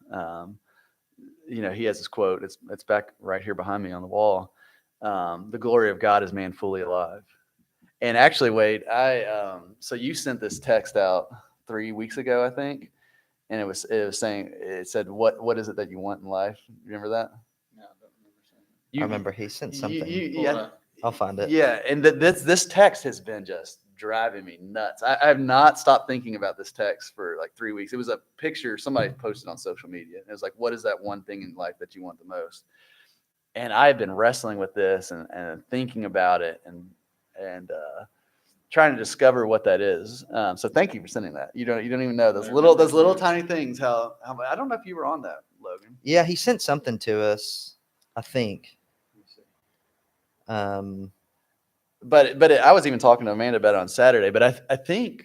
[SPEAKER 2] He has this quote. It's back right here behind me on the wall. The glory of God is man fully alive. And actually, Wade, so you sent this text out 3 weeks ago, I think, and it was saying, it said, what is it that you want in life? You remember that?
[SPEAKER 3] No, I don't remember saying that.
[SPEAKER 1] I remember he sent something.
[SPEAKER 2] Yeah,
[SPEAKER 1] I'll find it.
[SPEAKER 2] yeah, and this text has been just driving me nuts. I have not stopped thinking about this text for like 3 weeks. It was a picture somebody posted on social media. And it was like, what is that one thing in life that you want the most? And I've been wrestling with this and thinking about it and trying to discover what that is. So thank you for sending that. You don't even know those little tiny things. How I don't know if you were on that, Logan.
[SPEAKER 1] Yeah, he sent something to us, I think.
[SPEAKER 2] But I was even talking to Amanda about it on Saturday. But I think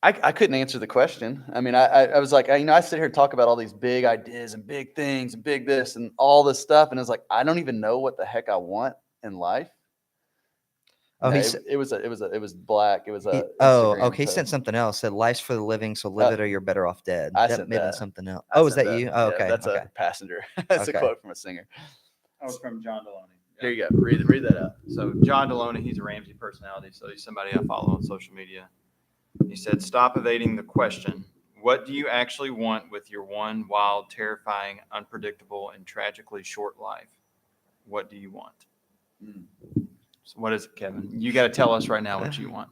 [SPEAKER 2] I couldn't answer the question. I mean, I was like, I sit here and talk about all these big ideas and big things and big this and all this stuff, and it's like, I don't even know what the heck I want in life.
[SPEAKER 1] Oh,
[SPEAKER 2] No,
[SPEAKER 1] he's
[SPEAKER 2] it was black. It was a
[SPEAKER 1] okay. He
[SPEAKER 2] Instagram
[SPEAKER 1] sent
[SPEAKER 2] post.
[SPEAKER 1] something else. Said life's for the living, so live it or you're better off dead.
[SPEAKER 2] I
[SPEAKER 1] That
[SPEAKER 2] sent
[SPEAKER 1] may have been
[SPEAKER 2] that.
[SPEAKER 1] something else.
[SPEAKER 2] I
[SPEAKER 1] Oh, is
[SPEAKER 2] sent
[SPEAKER 1] that you? Oh,
[SPEAKER 2] Yeah,
[SPEAKER 1] okay.
[SPEAKER 2] that's
[SPEAKER 1] okay.
[SPEAKER 2] a passenger. That's
[SPEAKER 1] Okay.
[SPEAKER 2] a quote from a singer.
[SPEAKER 3] That was from John Deloney.
[SPEAKER 2] Here you go. Read that out.
[SPEAKER 3] So John Deloney, he's a Ramsey personality, so he's somebody I follow on social media. He said, "Stop evading the question. What do you actually want with your one wild, terrifying, unpredictable, and tragically short life? What do you want?" So what is it, Kevin? You got to tell us right now what you want.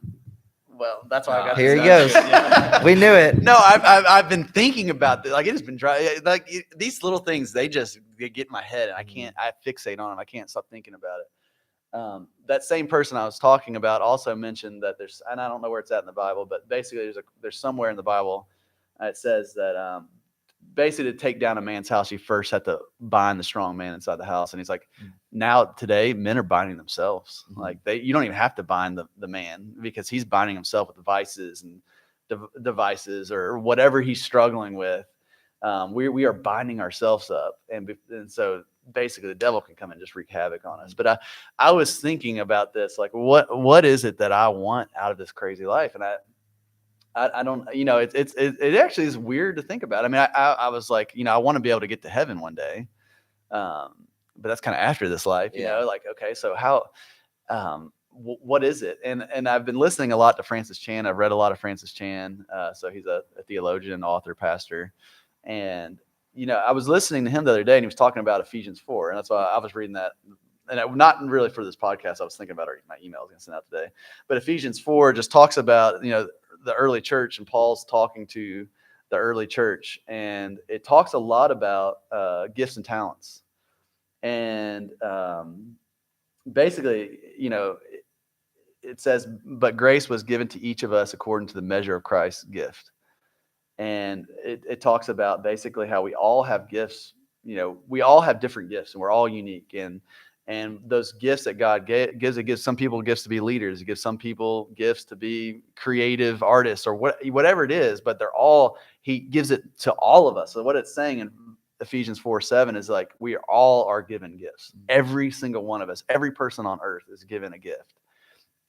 [SPEAKER 2] Well, that's why I got
[SPEAKER 1] Here
[SPEAKER 2] this
[SPEAKER 1] he
[SPEAKER 2] note.
[SPEAKER 1] goes. We knew it.
[SPEAKER 2] No, I've been thinking about this. Like, it has been dry. Like, these little things, they get in my head, and I fixate on them. I can't stop thinking about it. That same person I was talking about also mentioned that there's, and I don't know where it's at in the Bible, but basically there's somewhere in the Bible it says that basically to take down a man's house, you first have to bind the strong man inside the house. And he's like, now today men are binding themselves. Like, you don't even have to bind the man, because he's binding himself with vices and devices or whatever he's struggling with. We are binding ourselves up, and so basically the devil can come and just wreak havoc on us. But I was thinking about this, like, what is it that I want out of this crazy life? And I don't, it actually is weird to think about. I mean, I was like, I want to be able to get to heaven one day. But that's kind of after this life, you know, like, okay, so how, what is it? And I've been listening a lot to Francis Chan. I've read a lot of Francis Chan. So he's a theologian, author, pastor. And, I was listening to him the other day, and he was talking about Ephesians 4. And that's why I was reading that. And not really for this podcast. I was thinking about my email I was going to send out today. But Ephesians 4 just talks about, the early church, and Paul's talking to the early church. And it talks a lot about gifts and talents. And basically, it says, but grace was given to each of us according to the measure of Christ's gift. And it talks about basically how we all have gifts. We all have different gifts, and we're all unique. And those gifts that God gives, it gives some people gifts to be leaders. It gives some people gifts to be creative artists, or whatever it is. But He gives it to all of us. So what it's saying in Ephesians 4:7 is like, we all are given gifts. Every single one of us, every person on earth is given a gift.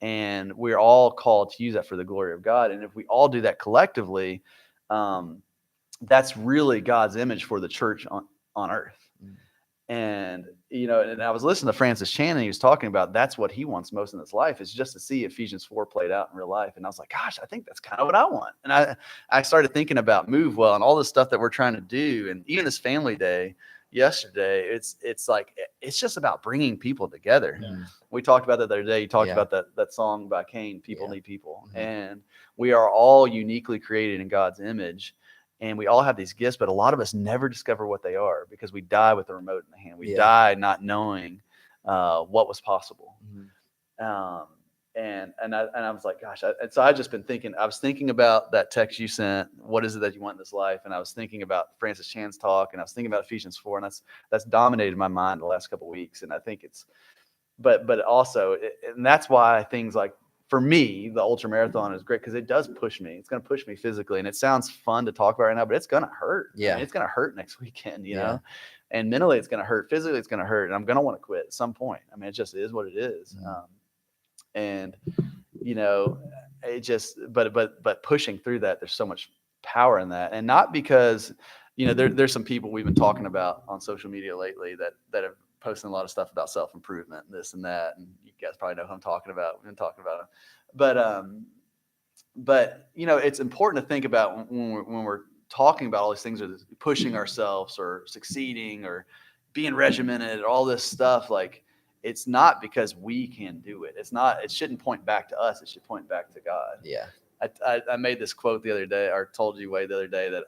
[SPEAKER 2] And we're all called to use that for the glory of God. And if we all do that collectively, that's really God's image for the church on earth. And, and I was listening to Francis Chan, and he was talking about that's what he wants most in his life, is just to see Ephesians 4 played out in real life. And I was like, gosh, I think that's kind of what I want. And I started thinking about Move Well and all the stuff that we're trying to do. And even this family day, yesterday, it's like it's just about bringing people together.
[SPEAKER 1] Mhm.
[SPEAKER 2] We talked about that the other day. You talked
[SPEAKER 1] Yeah.
[SPEAKER 2] about that song by Kane, People
[SPEAKER 1] Yeah.
[SPEAKER 2] Need People.
[SPEAKER 1] Mhm.
[SPEAKER 2] And we are all uniquely created in God's image. And we all have these gifts, but a lot of us never discover what they are because we die with the remote in the hand. We
[SPEAKER 1] Yeah.
[SPEAKER 2] die not knowing what was possible.
[SPEAKER 1] Mhm.
[SPEAKER 2] And I was like, gosh. And so I just been thinking. I was thinking about that text you sent. What is it that you want in this life? And I was thinking about Francis Chan's talk, and I was thinking about Ephesians 4, and that's dominated my mind the last couple of weeks. And I think it's, but also, and that's why things like, for me, the ultra marathon is great because it does push me. It's going to push me physically, and it sounds fun to talk about right now, but it's going to hurt.
[SPEAKER 1] Yeah.
[SPEAKER 2] I mean, it's going to hurt next weekend, you
[SPEAKER 1] Yeah.
[SPEAKER 2] know, and mentally it's going to hurt. Physically, it's going to hurt, and I'm going to want to quit at some point. I mean, it just is what it is.
[SPEAKER 1] Mhm.
[SPEAKER 2] And you know, it just, but pushing through that, there's so much power in that, and not because, you know, there's some people we've been talking about on social media lately that have posting a lot of stuff about self-improvement, this and that, and you guys probably know who I'm talking about. We've been talking about it, but you know, it's important to think about when we're talking about all these things, or pushing ourselves, or succeeding, or being regimented, or all this stuff. Like, it's not because we can do it. It's not. It shouldn't point back to us. It should point back to God.
[SPEAKER 1] Yeah.
[SPEAKER 2] I made this quote the other day, or told you way the other day, that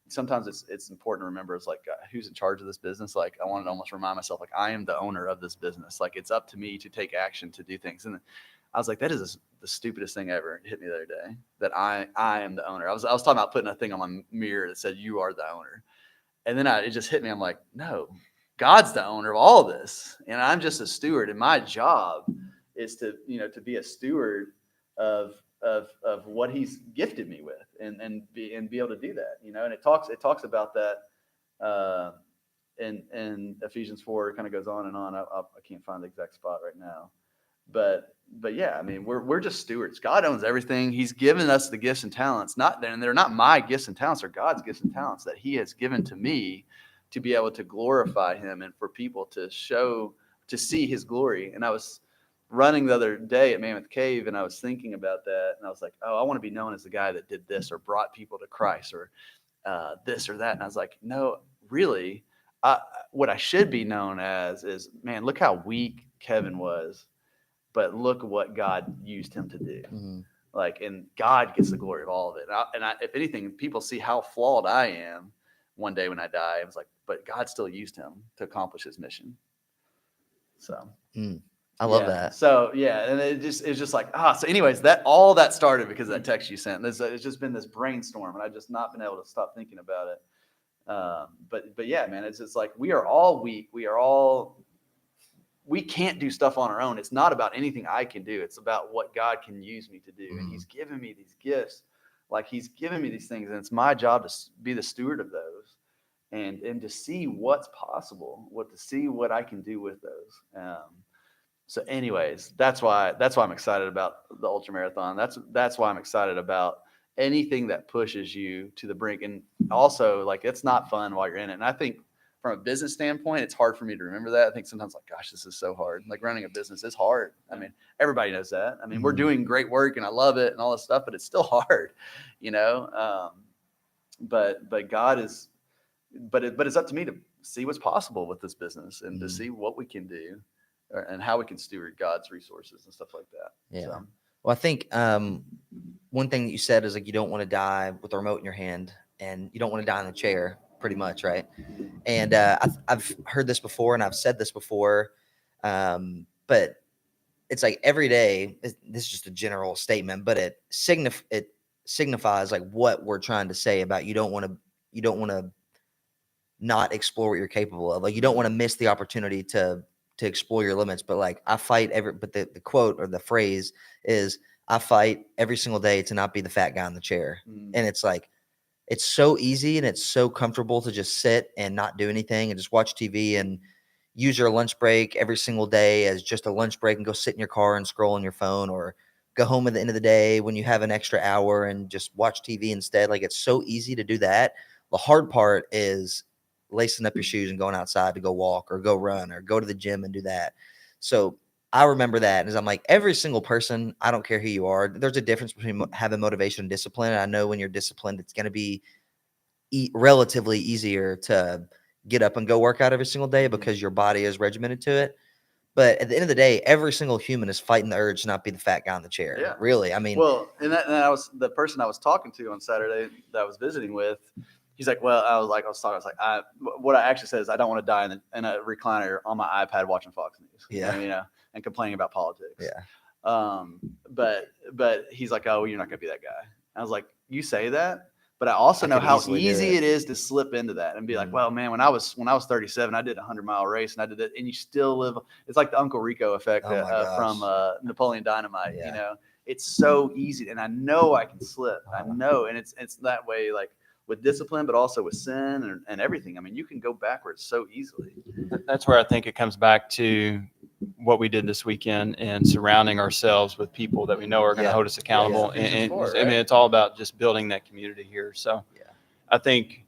[SPEAKER 2] sometimes it's important to remember. It's like, who's in charge of this business? Like, I wanted to almost remind myself, like, I am the owner of this business. Like, it's up to me to take action, to do things. And I was like, that is the stupidest thing ever. It hit me the other day that I am the owner. I was talking about putting a thing on my mirror that said, you are the owner. And then it just hit me. I'm like, no, God's the owner of all this, and I'm just a steward. And my job is to, you know, to be a steward of what He's gifted me with, and be able to do that, you know. And it talks about that in Ephesians 4. It kind of goes on and on. I can't find the exact spot right now, but yeah, I mean, we're just stewards. God owns everything. He's given us the gifts and talents. And they're not my gifts and talents, they're God's gifts and talents that He has given to me to be able to glorify Him, and for people to see His glory. And I was running the other day at Mammoth Cave, and I was thinking about that, and I was like, oh, I want to be known as the guy that did this, or brought people to Christ, or this or that. And I was like, no, really, what I should be known as is, man, look how weak Kevin was, but look what God used him to do.
[SPEAKER 1] Mm-hmm.
[SPEAKER 2] Like, and God gets the glory of all of it. And if anything, people see how flawed I am one day when I die. I was like, but God still used him to accomplish His mission. So
[SPEAKER 1] I love that.
[SPEAKER 2] So yeah, and it's just like, so anyways, all that started because of that text you sent. It's just been this brainstorm, and I've just not been able to stop thinking about it. But yeah, man, it's just like, we are all weak. We can't do stuff on our own. It's not about anything I can do. It's about what God can use me to do.
[SPEAKER 1] Mm-hmm.
[SPEAKER 2] And He's given me these gifts. Like, He's given me these things, and it's my job to be the steward of those, and to see what's possible, to see what I can do with those. So anyways, that's why I'm excited about the ultra marathon. That's why I'm excited about anything that pushes you to the brink. And also, like, it's not fun while you're in it. And I think from a business standpoint, it's hard for me to remember that. I think sometimes, like, gosh, this is so hard. Like, running a business is hard. I mean, everybody knows that. I mean, we're doing great work, and I love it and all this stuff, but it's still hard, you know? But God is, but it's up to me to see what's possible with this business, and to see what we can do, and how we can steward God's resources and stuff like that.
[SPEAKER 1] Yeah.
[SPEAKER 2] So.
[SPEAKER 1] Well, I think one thing that you said is, like, you don't want to die with the remote in your hand, and you don't want to die in the chair, pretty much, right? And I've heard this before, and I've said this before, but it's like every day. This is just a general statement, but it signifies like what we're trying to say about you don't want to not explore what you're capable of. Like, you don't want to miss the opportunity to explore your limits. But like, but the quote or the phrase is, I fight every single day to not be the fat guy in the chair. And it's like, it's so easy and it's so comfortable to just sit and not do anything and just watch TV and use your lunch break every single day as just a lunch break and go sit in your car and scroll on your phone, or go home at the end of the day when you have an extra hour and just watch TV instead. Like, it's so easy to do that. The hard part is lacing up your shoes and going outside to go walk or go run or go to the gym and do that. So I remember that, as I'm like, every single person, I don't care who you are, there's a difference between having motivation and discipline. And I know when you're disciplined, it's going to be relatively easier to get up and go work out every single day because your body is regimented to it. But at the end of the day, every single human is fighting the urge to not be the fat guy in the chair.
[SPEAKER 2] Yeah.
[SPEAKER 1] Really. I mean,
[SPEAKER 2] well, and that was the person I was talking to on Saturday that I was visiting with. He's like, well, I was like, what I actually said is I don't want to die in a recliner on my iPad watching Fox News.
[SPEAKER 1] Yeah.
[SPEAKER 2] And complaining about politics.
[SPEAKER 1] Yeah.
[SPEAKER 2] But he's like, oh, you're not gonna be that guy. I was like, you say that, but I also know
[SPEAKER 1] could
[SPEAKER 2] how
[SPEAKER 1] easily do
[SPEAKER 2] easy
[SPEAKER 1] it.
[SPEAKER 2] it is to slip into that and be like, well, man, when I was 37, I did a 100-mile race and I did it, and you still live. It's like the Uncle Rico effect
[SPEAKER 1] Oh my
[SPEAKER 2] from
[SPEAKER 1] gosh.
[SPEAKER 2] Napoleon Dynamite.
[SPEAKER 1] Yeah.
[SPEAKER 2] It's so easy, and I know I can slip. I
[SPEAKER 1] Uh-huh.
[SPEAKER 2] know, and it's that way, like with discipline, but also with sin and everything. I mean, you can go backwards so easily.
[SPEAKER 3] That's where I think it comes back to what we did this weekend and surrounding ourselves with people that we know are going to
[SPEAKER 1] Yeah.
[SPEAKER 3] hold us accountable.
[SPEAKER 2] Yeah.
[SPEAKER 3] And
[SPEAKER 2] Ephesians 4,
[SPEAKER 3] I mean,
[SPEAKER 2] right?
[SPEAKER 3] it's all about just building that community here. So
[SPEAKER 1] Yeah.
[SPEAKER 3] I think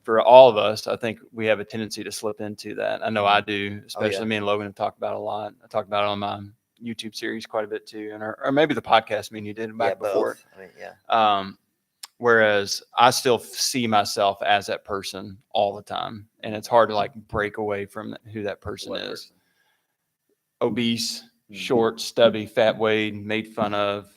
[SPEAKER 3] for all of us, I think we have a tendency to slip into that. I know I do, especially me and Logan have talked about it a lot. I talked about it on my YouTube series quite a bit too, and or maybe the podcast you did back before.
[SPEAKER 1] Both. I mean, yeah.
[SPEAKER 3] Whereas I still see myself as that person all the time, and it's hard to like break away from who that person
[SPEAKER 2] What
[SPEAKER 3] is.
[SPEAKER 2] person?
[SPEAKER 3] Obese, short, stubby, fat Wade, made fun of,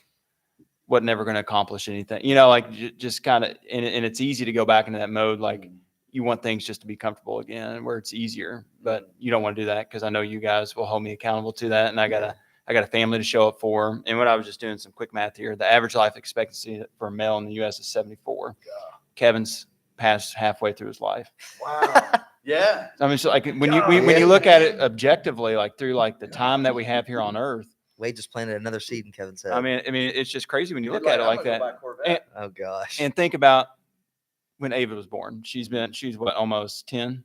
[SPEAKER 3] wasn't never going to accomplish anything. Like just kind of, and it's easy to go back into that mode. Like you want things just to be comfortable again, where it's easier, but you don't want to do that because I know you guys will hold me accountable to that, and I got a family to show up for. And when I was just doing some quick math here, the average life expectancy for a male in the U.S. is 74. Kevin's passed halfway through his life.
[SPEAKER 2] Wow. Yeah.
[SPEAKER 3] I mean, so like when you look at it objectively, like through like the time that we have here on Earth,
[SPEAKER 1] Wade just planted another seed in Kevin's head.
[SPEAKER 3] I mean, it's just crazy when you look at it like that.
[SPEAKER 1] Oh gosh.
[SPEAKER 3] And think about when Ava was born. She's what, almost 10,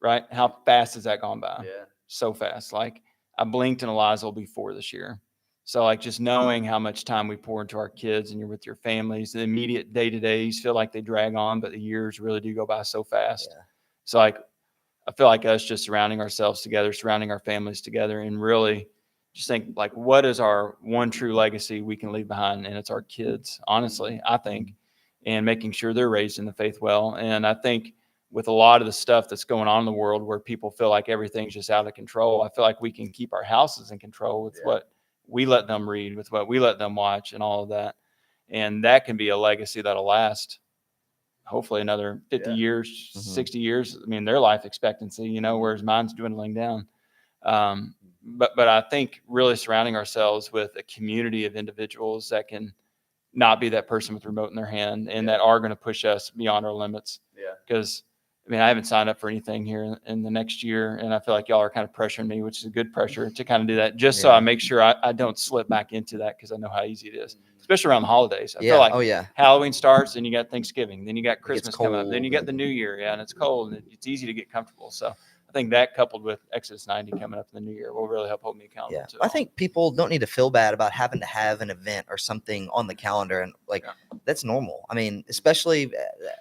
[SPEAKER 3] right? How fast has that gone by?
[SPEAKER 2] Yeah.
[SPEAKER 3] So fast. Like I blinked and Eliza will be 4 this year. So like just knowing how much time we pour into our kids and you're with your families, the immediate day-to-days feel like they drag on, but the years really do go by so fast.
[SPEAKER 1] Yeah.
[SPEAKER 3] So like, I feel like us just surrounding ourselves together, surrounding our families together, and really just think like, what is our one true legacy we can leave behind? And it's our kids, honestly, I think, and making sure they're raised in the faith well. And I think with a lot of the stuff that's going on in the world where people feel like everything's just out of control, I feel like we can keep our houses in control with what we let them read, with what we let them watch and all of that. And that can be a legacy that'll last hopefully another 50 years, 60 years. I mean, their life expectancy, whereas mine's dwindling down. But I think really surrounding ourselves with a community of individuals that can not be that person with the remote in their hand and that are going to push us beyond our limits.
[SPEAKER 2] Yeah.
[SPEAKER 3] Because I mean, I haven't signed up for anything here in the next year, and I feel like y'all are kind of pressuring me, which is a good pressure to kind of do that, just so I make sure I don't slip back into that, because I know how easy it is, especially around the holidays. I feel like Halloween starts, then you got Thanksgiving, then you got Christmas coming up, then you got the New Year, and it's cold, and it's easy to get comfortable. So I think that, coupled with Exodus 90 coming up in the New Year, will really help hold me accountable.
[SPEAKER 1] Yeah, I think people don't need to feel bad about having to have an event or something on the calendar, and that's normal. I mean, especially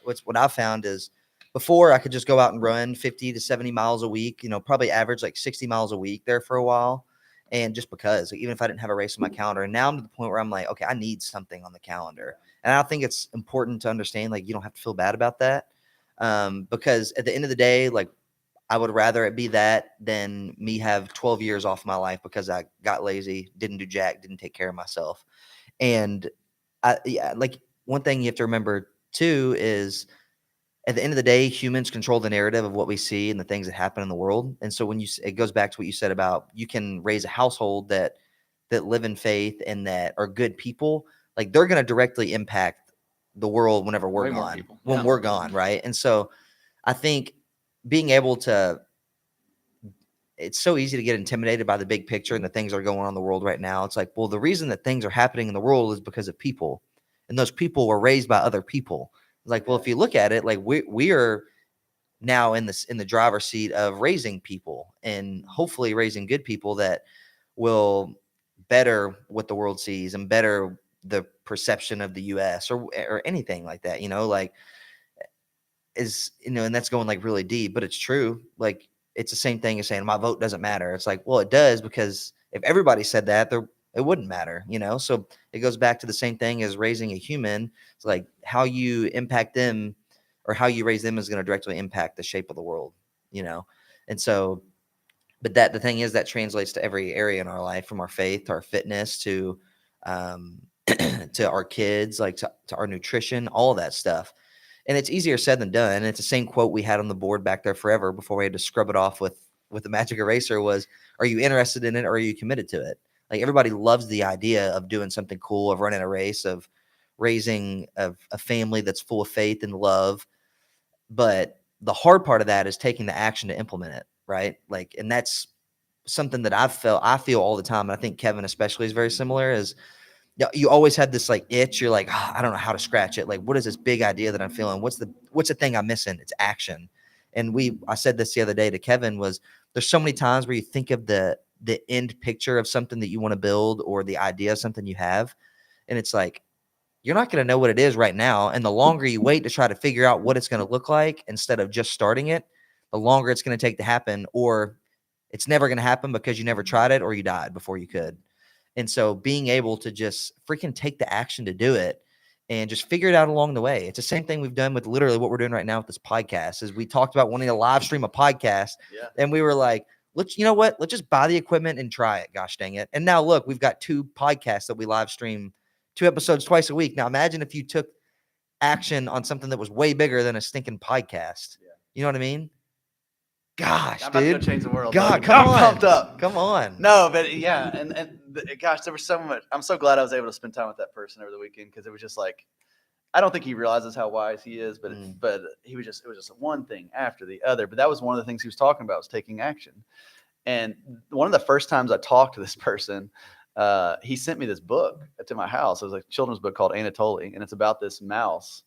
[SPEAKER 1] what I've found is, before I could just go out and run 50 to 70 miles a week, probably average like 60 miles a week there for a while. And just because, even if I didn't have a race on my calendar, and now I'm to the point where I'm like, okay, I need something on the calendar. And I think it's important to understand, like, you don't have to feel bad about that. Because at the end of the day, like, I would rather it be that than me have 12 years off my life because I got lazy, didn't do jack, didn't take care of myself. And like, one thing you have to remember too is, at the end of the day, humans control the narrative of what we see and the things that happen in the world. And so it goes back to what you said about, you can raise a household that live in faith and that are good people, like, they're going to directly impact the world whenever we're gone, we're gone. Right. And so I think being able to, it's so easy to get intimidated by the big picture and the things that are going on in the world right now. It's like, well, the reason that things are happening in the world is because of people, and those people were raised by other people. Like, well, if you look at it, like, we are now in the driver's seat of raising people, and hopefully raising good people that will better what the world sees and better the perception of the U.S. or anything like that, like, and that's going like really deep, but it's true. Like, it's the same thing as saying my vote doesn't matter. It's like, well, it does, because if everybody said that, it wouldn't matter, So it goes back to the same thing as raising a human. It's like how you impact them or how you raise them is going to directly impact the shape of the world, And so, but the thing is that translates to every area in our life, from our faith to our fitness to to our kids, like to our nutrition, all of that stuff. And it's easier said than done. And it's the same quote we had on the board back there forever before we had to scrub it off with the magic eraser was, are you interested in it, or are you committed to it? Like, everybody loves the idea of doing something cool, of running a race, of raising a family that's full of faith and love. But the hard part of that is taking the action to implement it, right? Like, and that's something that I feel all the time. And I think Kevin especially is very similar. Is you always had this like itch. You're like, I don't know how to scratch it. Like, what is this big idea that I'm feeling? What's the thing I'm missing? It's action. And I said this the other day to Kevin, was there's so many times where you think of the end picture of something that you want to build, or the idea of something you have. And it's like, you're not going to know what it is right now. And the longer you wait to try to figure out what it's going to look like, instead of just starting it, the longer it's going to take to happen, or it's never going to happen because you never tried it, or you died before you could. And so being able to just freaking take the action to do it and just figure it out along the way. It's the same thing we've done with literally what we're doing right now with this podcast. Is we talked about wanting to live stream a podcast, and we were like, let's just buy the equipment and try it. Gosh dang it. And now look, we've got 2 podcasts that we live stream, 2 episodes twice a week. Now imagine if you took action on something that was way bigger than a stinking podcast. Yeah. You know what I mean? Gosh,
[SPEAKER 2] I'm about
[SPEAKER 1] dude.
[SPEAKER 2] to go change the world.
[SPEAKER 1] God,
[SPEAKER 2] Like,
[SPEAKER 1] come
[SPEAKER 2] I'm
[SPEAKER 1] on.
[SPEAKER 2] pumped up.
[SPEAKER 1] Come on.
[SPEAKER 2] No, but yeah, and gosh, there was so much. I'm so glad I was able to spend time with that person over the weekend, because it was just like, I don't think he realizes how wise he is, but but it was just one thing after the other. But that was one of the things he was talking about, was taking action. And one of the first times I talked to this person, he sent me this book to my house. It was a children's book called Anatoly, and it's about this mouse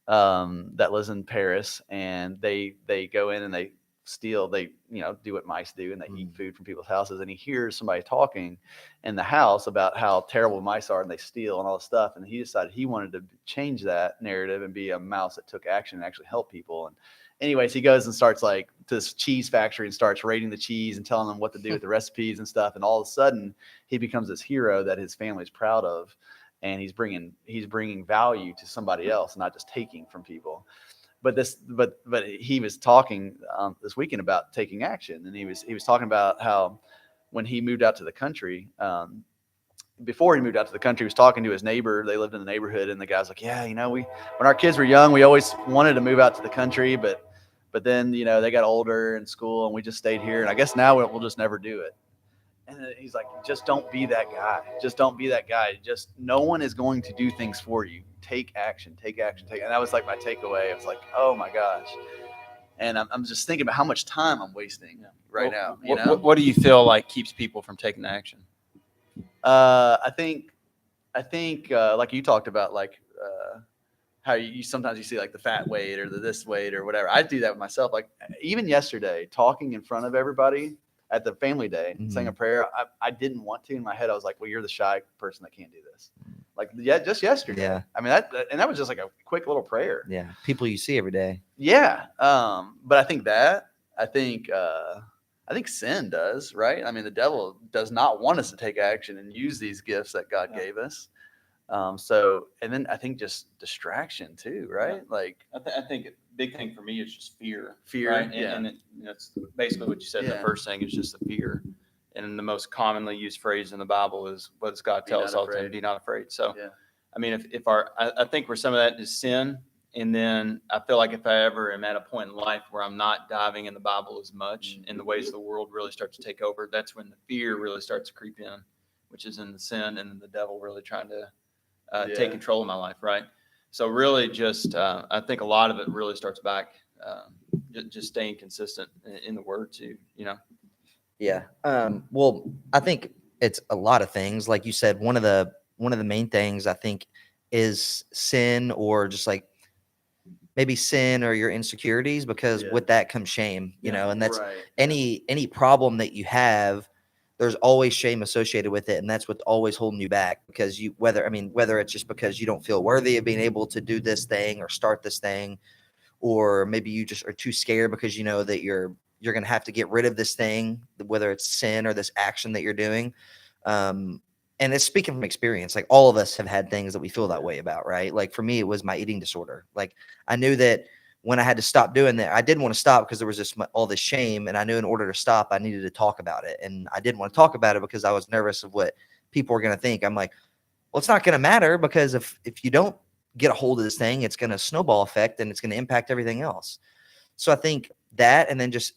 [SPEAKER 2] that lives in Paris, and they go in and they steal, they do what mice do, and they eat food from people's houses. And he hears somebody talking in the house about how terrible mice are, and they steal and all this stuff. And he decided he wanted to change that narrative and be a mouse that took action and actually help people. And anyways, he goes and starts like to this cheese factory and starts rating the cheese and telling them what to do with the recipes and stuff. And all of a sudden he becomes this hero that his family's proud of. And he's bringing value to somebody else, not just taking from people. But he was talking this weekend about taking action. And he was talking about how when he moved out to the country, before he moved out to the country, he was talking to his neighbor. They lived in the neighborhood, and the guy's like, yeah, when our kids were young, we always wanted to move out to the country, but then, they got older in school, and we just stayed here. And I guess now we'll just never do it. And he's like, just don't be that guy. Just don't be that guy. Just, no one is going to do things for you. Take action. And that was like my takeaway. I was like, oh my gosh. And I'm just thinking about how much time I'm wasting right now.
[SPEAKER 3] What do you feel like keeps people from taking action?
[SPEAKER 2] I think like you talked about, like how you sometimes you see like the fat weight or the this weight or whatever. I do that with myself. Like even yesterday, talking in front of everybody at the family day, saying a prayer, I didn't want to. In my head, I was like, well, you're the shy person that can't do this. Like, just yesterday. Yeah. I mean, that was just like a quick little prayer.
[SPEAKER 1] Yeah. People you see every day.
[SPEAKER 2] Yeah. But I think sin does, right? I mean, the devil does not want us to take action and use these gifts that God gave us. And then I think just distraction too, right? Yeah. Like,
[SPEAKER 3] I think a big thing for me is just fear.
[SPEAKER 2] Right?
[SPEAKER 3] And that's basically what you said. The first thing is just the fear. And the most commonly used phrase in the Bible is, what does God tell us all the time? Be not afraid. So, I mean, I think where some of that is sin. And then I feel like if I ever am at a point in life where I'm not diving in the Bible as much and the ways of the world really start to take over, that's when the fear really starts to creep in, which is in the sin and then the devil really trying to take control of my life, right? So really just, I think a lot of it really starts back just staying consistent in the Word too,
[SPEAKER 1] Yeah. Well, I think it's a lot of things. Like you said, one of the main things I think is sin, or just like maybe sin or your insecurities, because with that comes shame, and that's any problem that you have, there's always shame associated with it. And that's what's always holding you back, because whether it's just because you don't feel worthy of being able to do this thing or start this thing, or maybe you just are too scared because you know that you're going to have to get rid of this thing, whether it's sin or this action that you're doing. And it's speaking from experience, like all of us have had things that we feel that way about, right? Like for me, it was my eating disorder. Like I knew that when I had to stop doing that, I didn't want to stop because there was just all this shame. And I knew in order to stop, I needed to talk about it. And I didn't want to talk about it because I was nervous of what people were going to think. I'm like, well, it's not going to matter, because if you don't get a hold of this thing, it's going to snowball effect and it's going to impact everything else. So I think that, and then just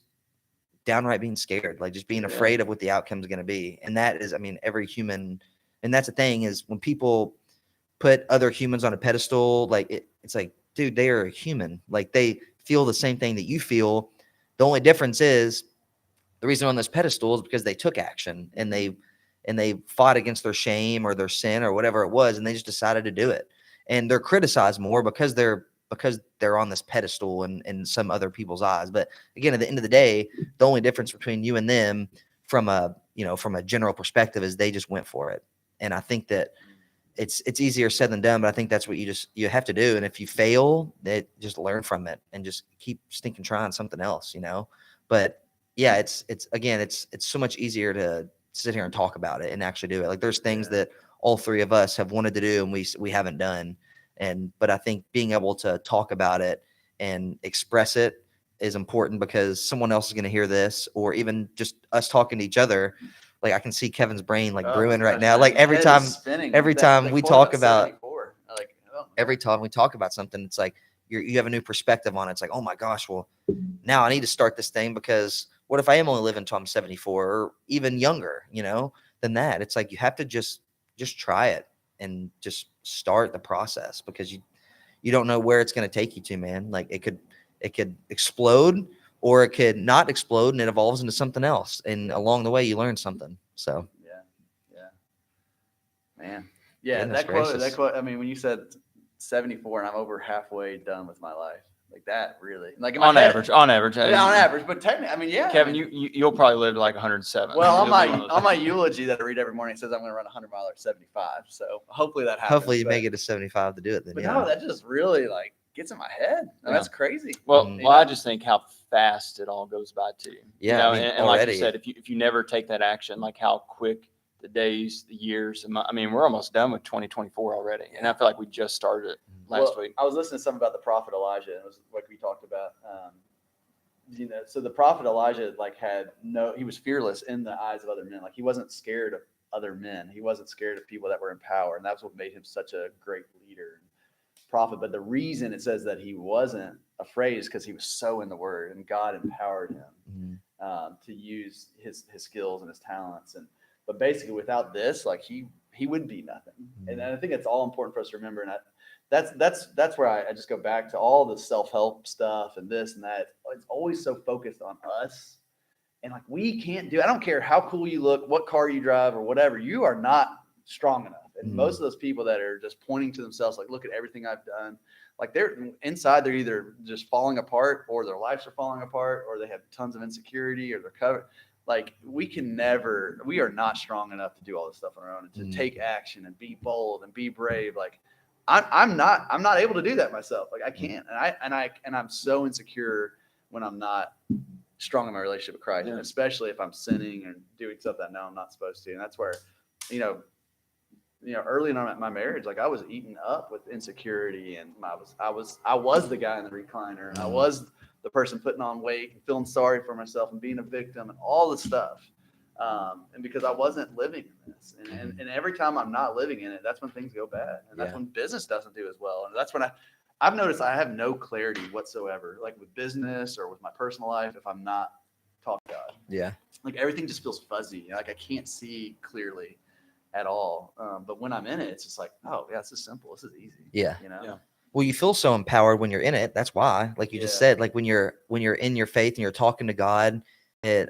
[SPEAKER 1] downright being scared, like just being afraid of what the outcome is going to be. And that is, I mean, every human, and that's the thing, is when people put other humans on a pedestal, like it's like, dude, they are a human. Like they feel the same thing that you feel. The only difference is the reason on this pedestal is because they took action and they fought against their shame or their sin or whatever it was, and they just decided to do it. And they're criticized more because they're on this pedestal in some other people's eyes. But again, at the end of the day, the only difference between you and them from a general perspective is they just went for it. And I think that it's easier said than done, but I think that's what you have to do. And if you fail, just learn from it and just keep stinking trying something else, But yeah, it's so much easier to sit here and talk about it and actually do it. Like there's things that all three of us have wanted to do and we haven't done. But I think being able to talk about it and express it is important, because someone else is going to hear this, or even just us talking to each other. Like I can see Kevin's brain brewing right now. Like every time we talk about something, it's like you have a new perspective on it. It's like, oh my gosh, well now I need to start this thing, because what if I am only living until I'm 74 or even younger, than that? It's like you have to just try it and just start the process, because you don't know where it's going to take you to, man. Like it could explode, or it could not explode and it evolves into something else. And along the way, you learn something. So
[SPEAKER 2] man. Yeah. That quote, I mean, when you said 74 and I'm over halfway done with my life, like that really, like
[SPEAKER 3] on average.
[SPEAKER 2] Yeah, on average, but technically, I mean, yeah.
[SPEAKER 3] Kevin, you'll probably live to like 107.
[SPEAKER 2] Well, on my eulogy that I read every morning, it says I'm going to run 100 mile at 75. So hopefully that happens.
[SPEAKER 1] Hopefully you make it to 75 to do it then.
[SPEAKER 2] But no, that just really gets in my head. That's crazy.
[SPEAKER 3] Well, I just think how fast it all goes by too.
[SPEAKER 1] Yeah,
[SPEAKER 3] and like you said, if you never take that action, like how quick the days, the years. I mean, we're almost done with 2024 already, and I feel like we just started it last week.
[SPEAKER 2] I was listening to something about the prophet Elijah, and it was like we talked about. So the prophet Elijah he was fearless in the eyes of other men. Like he wasn't scared of other men. He wasn't scared of people that were in power, and that's what made him such a great leader and prophet. But the reason it says that he wasn't afraid is because he was so in the Word, and God empowered him to use his skills and his talents. But basically, without this, like he would be nothing. And I think it's all important for us to remember. And that's where I just go back to all the self-help stuff and this and that. It's always so focused on us. And like, we can't I don't care how cool you look, what car you drive or whatever, you are not strong enough. And most of those people that are just pointing to themselves, like, look at everything I've done, like they're inside, they're either just falling apart, or their lives are falling apart, or they have tons of insecurity, or they're covered. Like we are not strong enough to do all this stuff on our own, and to take action and be bold and be brave. Like I'm not able to do that myself. Like I can't. And I'm so insecure when I'm not strong in my relationship with Christ, and especially if I'm sinning and doing stuff that I know I'm not supposed to. And that's where, early in my marriage, like I was eaten up with insecurity, and I was the guy in the recliner, and I was the person putting on weight and feeling sorry for myself and being a victim and all this stuff. And because I wasn't living in this, and every time I'm not living in it, that's when things go bad. And that's when business doesn't do as well. And that's when I've noticed I have no clarity whatsoever, like with business or with my personal life, if I'm not talking to God.
[SPEAKER 1] Yeah.
[SPEAKER 2] Like everything just feels fuzzy. Like I can't see clearly at all. But when I'm in it, it's just like, oh yeah, this is simple. This is easy.
[SPEAKER 1] Yeah.
[SPEAKER 2] Yeah.
[SPEAKER 1] Well, you feel so empowered when you're in it. That's why, like you just said, like when you're in your faith and you're talking to God, it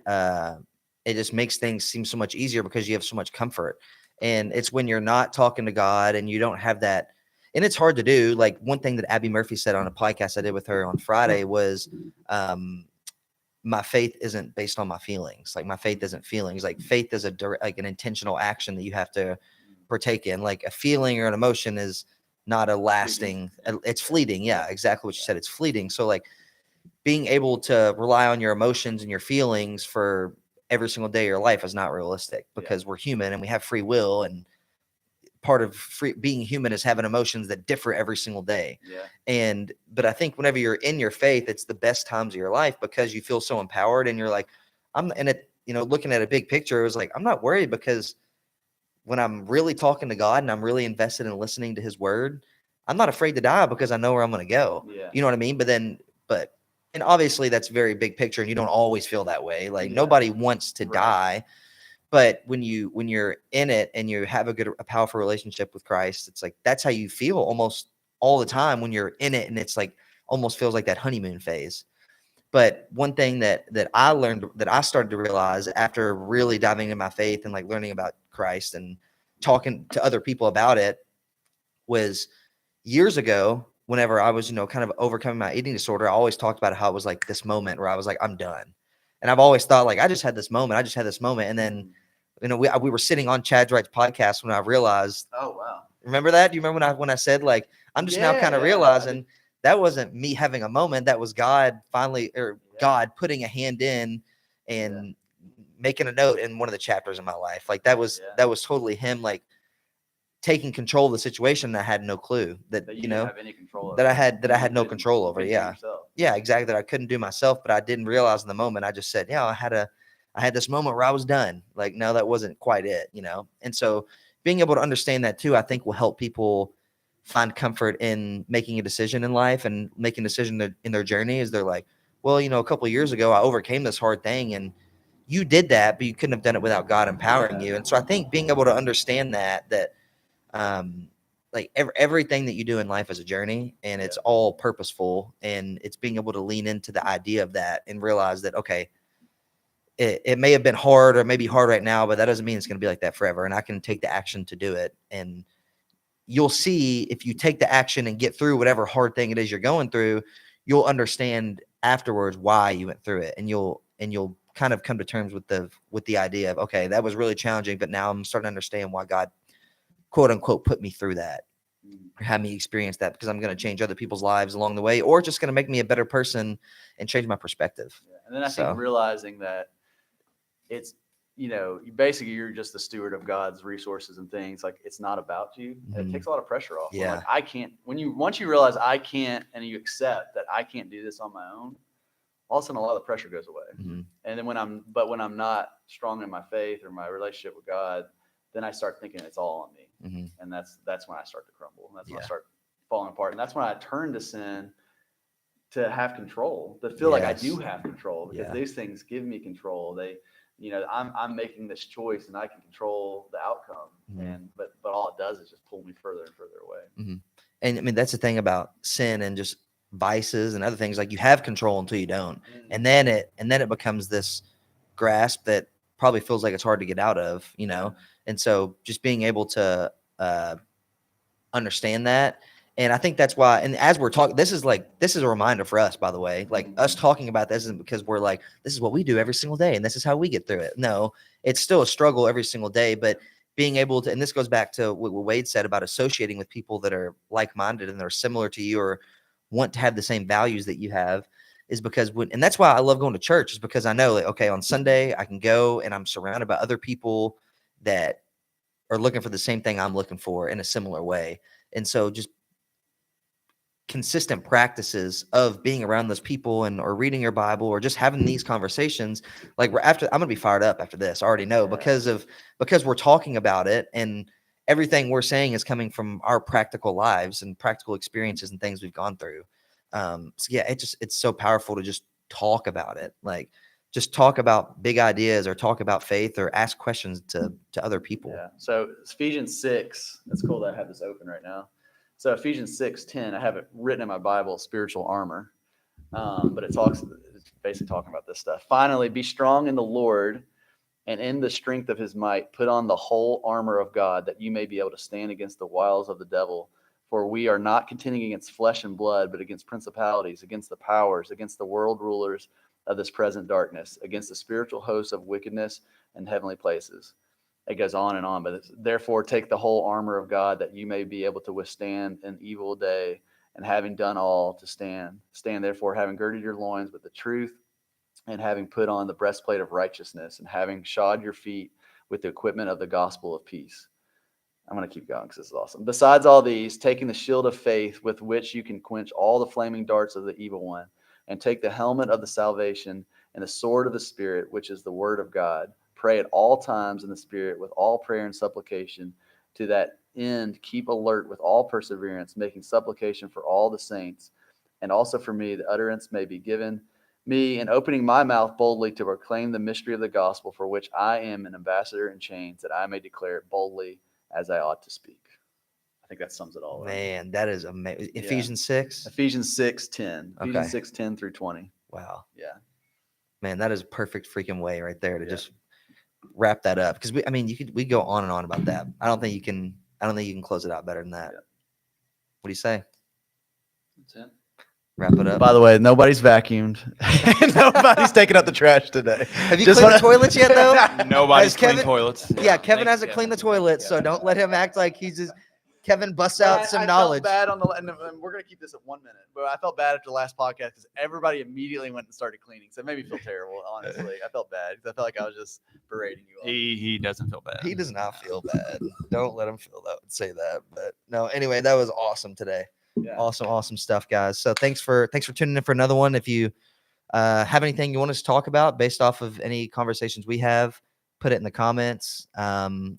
[SPEAKER 1] just makes things seem so much easier because you have so much comfort. And it's when you're not talking to God and you don't have that, and it's hard to do. Like one thing that Abby Murphy said on a podcast I did with her on Friday was, my faith isn't based on my feelings. Like my faith isn't feelings. Like faith is an intentional action that you have to partake in. Like a feeling or an emotion is not a lasting, it's fleeting. Yeah, exactly what you said. It's fleeting. So like being able to rely on your emotions and your feelings for every single day of your life is not realistic, because we're human and we have free will, and part of being human is having emotions that differ every single day.
[SPEAKER 2] Yeah.
[SPEAKER 1] But I think whenever you're in your faith, it's the best times of your life because you feel so empowered and you're like, looking at a big picture, it was like, I'm not worried because when I'm really talking to God and I'm really invested in listening to his word, I'm not afraid to die because I know where I'm going to go.
[SPEAKER 2] Yeah.
[SPEAKER 1] You know what I mean? And obviously that's very big picture and you don't always feel that way. Like
[SPEAKER 2] Yeah.
[SPEAKER 1] nobody wants to
[SPEAKER 2] Right.
[SPEAKER 1] die. But when you're in it and you have a powerful relationship with Christ, it's like that's how you feel almost all the time when you're in it, and it's like almost feels like that honeymoon phase. But one thing that I learned, that I started to realize after really diving into my faith and like learning about Christ and talking to other people about it, was years ago, whenever I was, kind of overcoming my eating disorder, I always talked about how it was like this moment where I was like, I'm done. And I've always thought like, I just had this moment. And then, we were sitting on Chad Wright's podcast when I realized,
[SPEAKER 2] Oh, wow.
[SPEAKER 1] remember that? Do you remember when I said like, I'm just now kind of realizing that wasn't me having a moment. That was God finally, or God putting a hand in and making a note in one of the chapters in my life. Like that was totally him, like taking control of the situation. I had no clue that
[SPEAKER 2] you didn't have any control over.
[SPEAKER 1] that I had no control over.
[SPEAKER 2] Yeah.
[SPEAKER 1] Yeah, exactly. That I couldn't do myself, but I didn't realize in the moment. I just said, I had this moment where I was done. Like, no, that wasn't quite it, And so being able to understand that too, I think will help people find comfort in making a decision in life and making a decision in their journey. Is they're like, well, a couple of years ago, I overcame this hard thing, and you did that, but you couldn't have done it without God empowering you. And so I think being able to understand that like everything that you do in life is a journey, and it's all purposeful, and it's being able to lean into the idea of that and realize that, okay, it may have been hard or maybe hard right now, but that doesn't mean it's going to be like that forever. And I can take the action to do it. And you'll see, if you take the action and get through whatever hard thing it is you're going through, you'll understand afterwards why you went through it. And you'll kind of come to terms with the idea of, okay, that was really challenging, but now I'm starting to understand why God, quote unquote, put me through that, or have me experience that, because I'm going to change other people's lives along the way, or just going to make me a better person and change my perspective.
[SPEAKER 2] Yeah. And then I think realizing that it's, you're just the steward of God's resources and things. Like, it's not about you. Mm-hmm. It takes a lot of pressure off.
[SPEAKER 1] Yeah.
[SPEAKER 2] Like, I can't, once you realize I can't, and you accept that I can't do this on my own, all of a sudden a lot of the pressure goes away.
[SPEAKER 1] Mm-hmm.
[SPEAKER 2] And then when I'm not strong in my faith or my relationship with God, then I start thinking it's all on me.
[SPEAKER 1] Mm-hmm.
[SPEAKER 2] And that's when I start to crumble. And that's when I start falling apart. And that's when I turn to sin to have control, to feel like I do have control, because these things give me control. They, I'm making this choice and I can control the outcome. Mm-hmm. But all it does is just pull me further and further away.
[SPEAKER 1] Mm-hmm. And I mean, that's the thing about sin and just vices and other things. Like, you have control until you don't. Mm-hmm. And then it becomes this grasp that probably feels like it's hard to get out of, And so just being able to understand that. And I think that's why, and as we're talking, this is a reminder for us, by the way, like, us talking about this isn't because we're like, this is what we do every single day and this is how we get through it. No, it's still a struggle every single day, but being able to, and this goes back to what Wade said about associating with people that are like-minded and they're similar to you or want to have the same values that you have, is because and that's why I love going to church, is because I know, like, okay, on Sunday I can go and I'm surrounded by other people that are looking for the same thing I'm looking for in a similar way. And so just consistent practices of being around those people or reading your Bible or just having these conversations, like, I'm going to be fired up after this. I already know, because we're talking about it, and everything we're saying is coming from our practical lives and practical experiences and things we've gone through. So yeah, it's so powerful to just talk about it. Like, just talk about big ideas or talk about faith or ask questions to other people.
[SPEAKER 2] Yeah. So Ephesians 6, it's cool that I have this open right now. So Ephesians 6:10, I have it written in my Bible, spiritual armor. But it's basically talking about this stuff. Finally, be strong in the Lord and in the strength of his might. Put on the whole armor of God, that you may be able to stand against the wiles of the devil. For we are not contending against flesh and blood, but against principalities, against the powers, against the world rulers of this present darkness, against the spiritual hosts of wickedness in heavenly places. It goes on, but therefore take the whole armor of God, that you may be able to withstand an evil day, and having done all, to stand. Stand therefore, having girded your loins with the truth, and having put on the breastplate of righteousness, and having shod your feet with the equipment of the gospel of peace. I'm going to keep going because this is awesome. Besides all these, taking the shield of faith with which you can quench all the flaming darts of the evil one, and take the helmet of the salvation and the sword of the Spirit, which is the word of God. Pray at all times in the Spirit with all prayer and supplication. To that end, keep alert with all perseverance, making supplication for all the saints, and also for me, the utterance may be given me in opening my mouth boldly to proclaim the mystery of the gospel, for which I am an ambassador in chains, that I may declare it boldly as I ought to speak. I think that sums it all up.
[SPEAKER 1] Man, that is amazing.
[SPEAKER 2] Yeah.
[SPEAKER 1] Ephesians 6.
[SPEAKER 2] Ephesians 6:10.
[SPEAKER 1] Okay.
[SPEAKER 2] Ephesians 6:10 through 20.
[SPEAKER 1] Wow.
[SPEAKER 2] Yeah.
[SPEAKER 1] Man, that is a perfect freaking way right there to
[SPEAKER 2] Yeah.
[SPEAKER 1] just wrap that up. Because we go on and on about that. I don't think you can close it out better than that.
[SPEAKER 2] Yeah.
[SPEAKER 1] What do you say?
[SPEAKER 3] That's it.
[SPEAKER 1] Wrap it up.
[SPEAKER 2] By the way, nobody's vacuumed. Nobody's taking out the trash today.
[SPEAKER 1] Have you
[SPEAKER 2] Just
[SPEAKER 1] cleaned the
[SPEAKER 2] wanna-
[SPEAKER 1] toilets yet though?
[SPEAKER 3] Nobody's
[SPEAKER 1] Has
[SPEAKER 3] cleaned
[SPEAKER 1] Kevin-
[SPEAKER 3] toilets.
[SPEAKER 1] Yeah, Kevin
[SPEAKER 3] Thanks,
[SPEAKER 1] hasn't cleaned the
[SPEAKER 3] Kevin.
[SPEAKER 1] toilets, so don't let him act like he's just Kevin busts out some knowledge.
[SPEAKER 2] I felt bad on the, and we're gonna keep this at 1 minute, but I felt bad after the last podcast because everybody immediately went and started cleaning. So it made me feel terrible. Honestly, I felt bad because I felt like I was just berating you all.
[SPEAKER 3] He doesn't feel bad.
[SPEAKER 1] He does not feel bad. Don't let him feel that. Say that. But no, anyway, that was awesome today.
[SPEAKER 2] Yeah.
[SPEAKER 1] Awesome stuff, guys. So thanks for tuning in for another one. If you have anything you want us to talk about based off of any conversations we have, put it in the comments.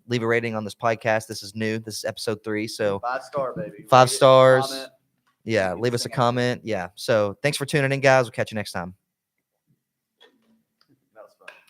[SPEAKER 1] Leave a rating on this podcast. This is new. This is episode 3. So
[SPEAKER 2] 5-star, baby.
[SPEAKER 1] 5
[SPEAKER 2] Rate it,
[SPEAKER 1] stars.
[SPEAKER 2] comment.
[SPEAKER 1] Yeah, leave us a comment. Yeah. So thanks for tuning in, guys. We'll catch you next time.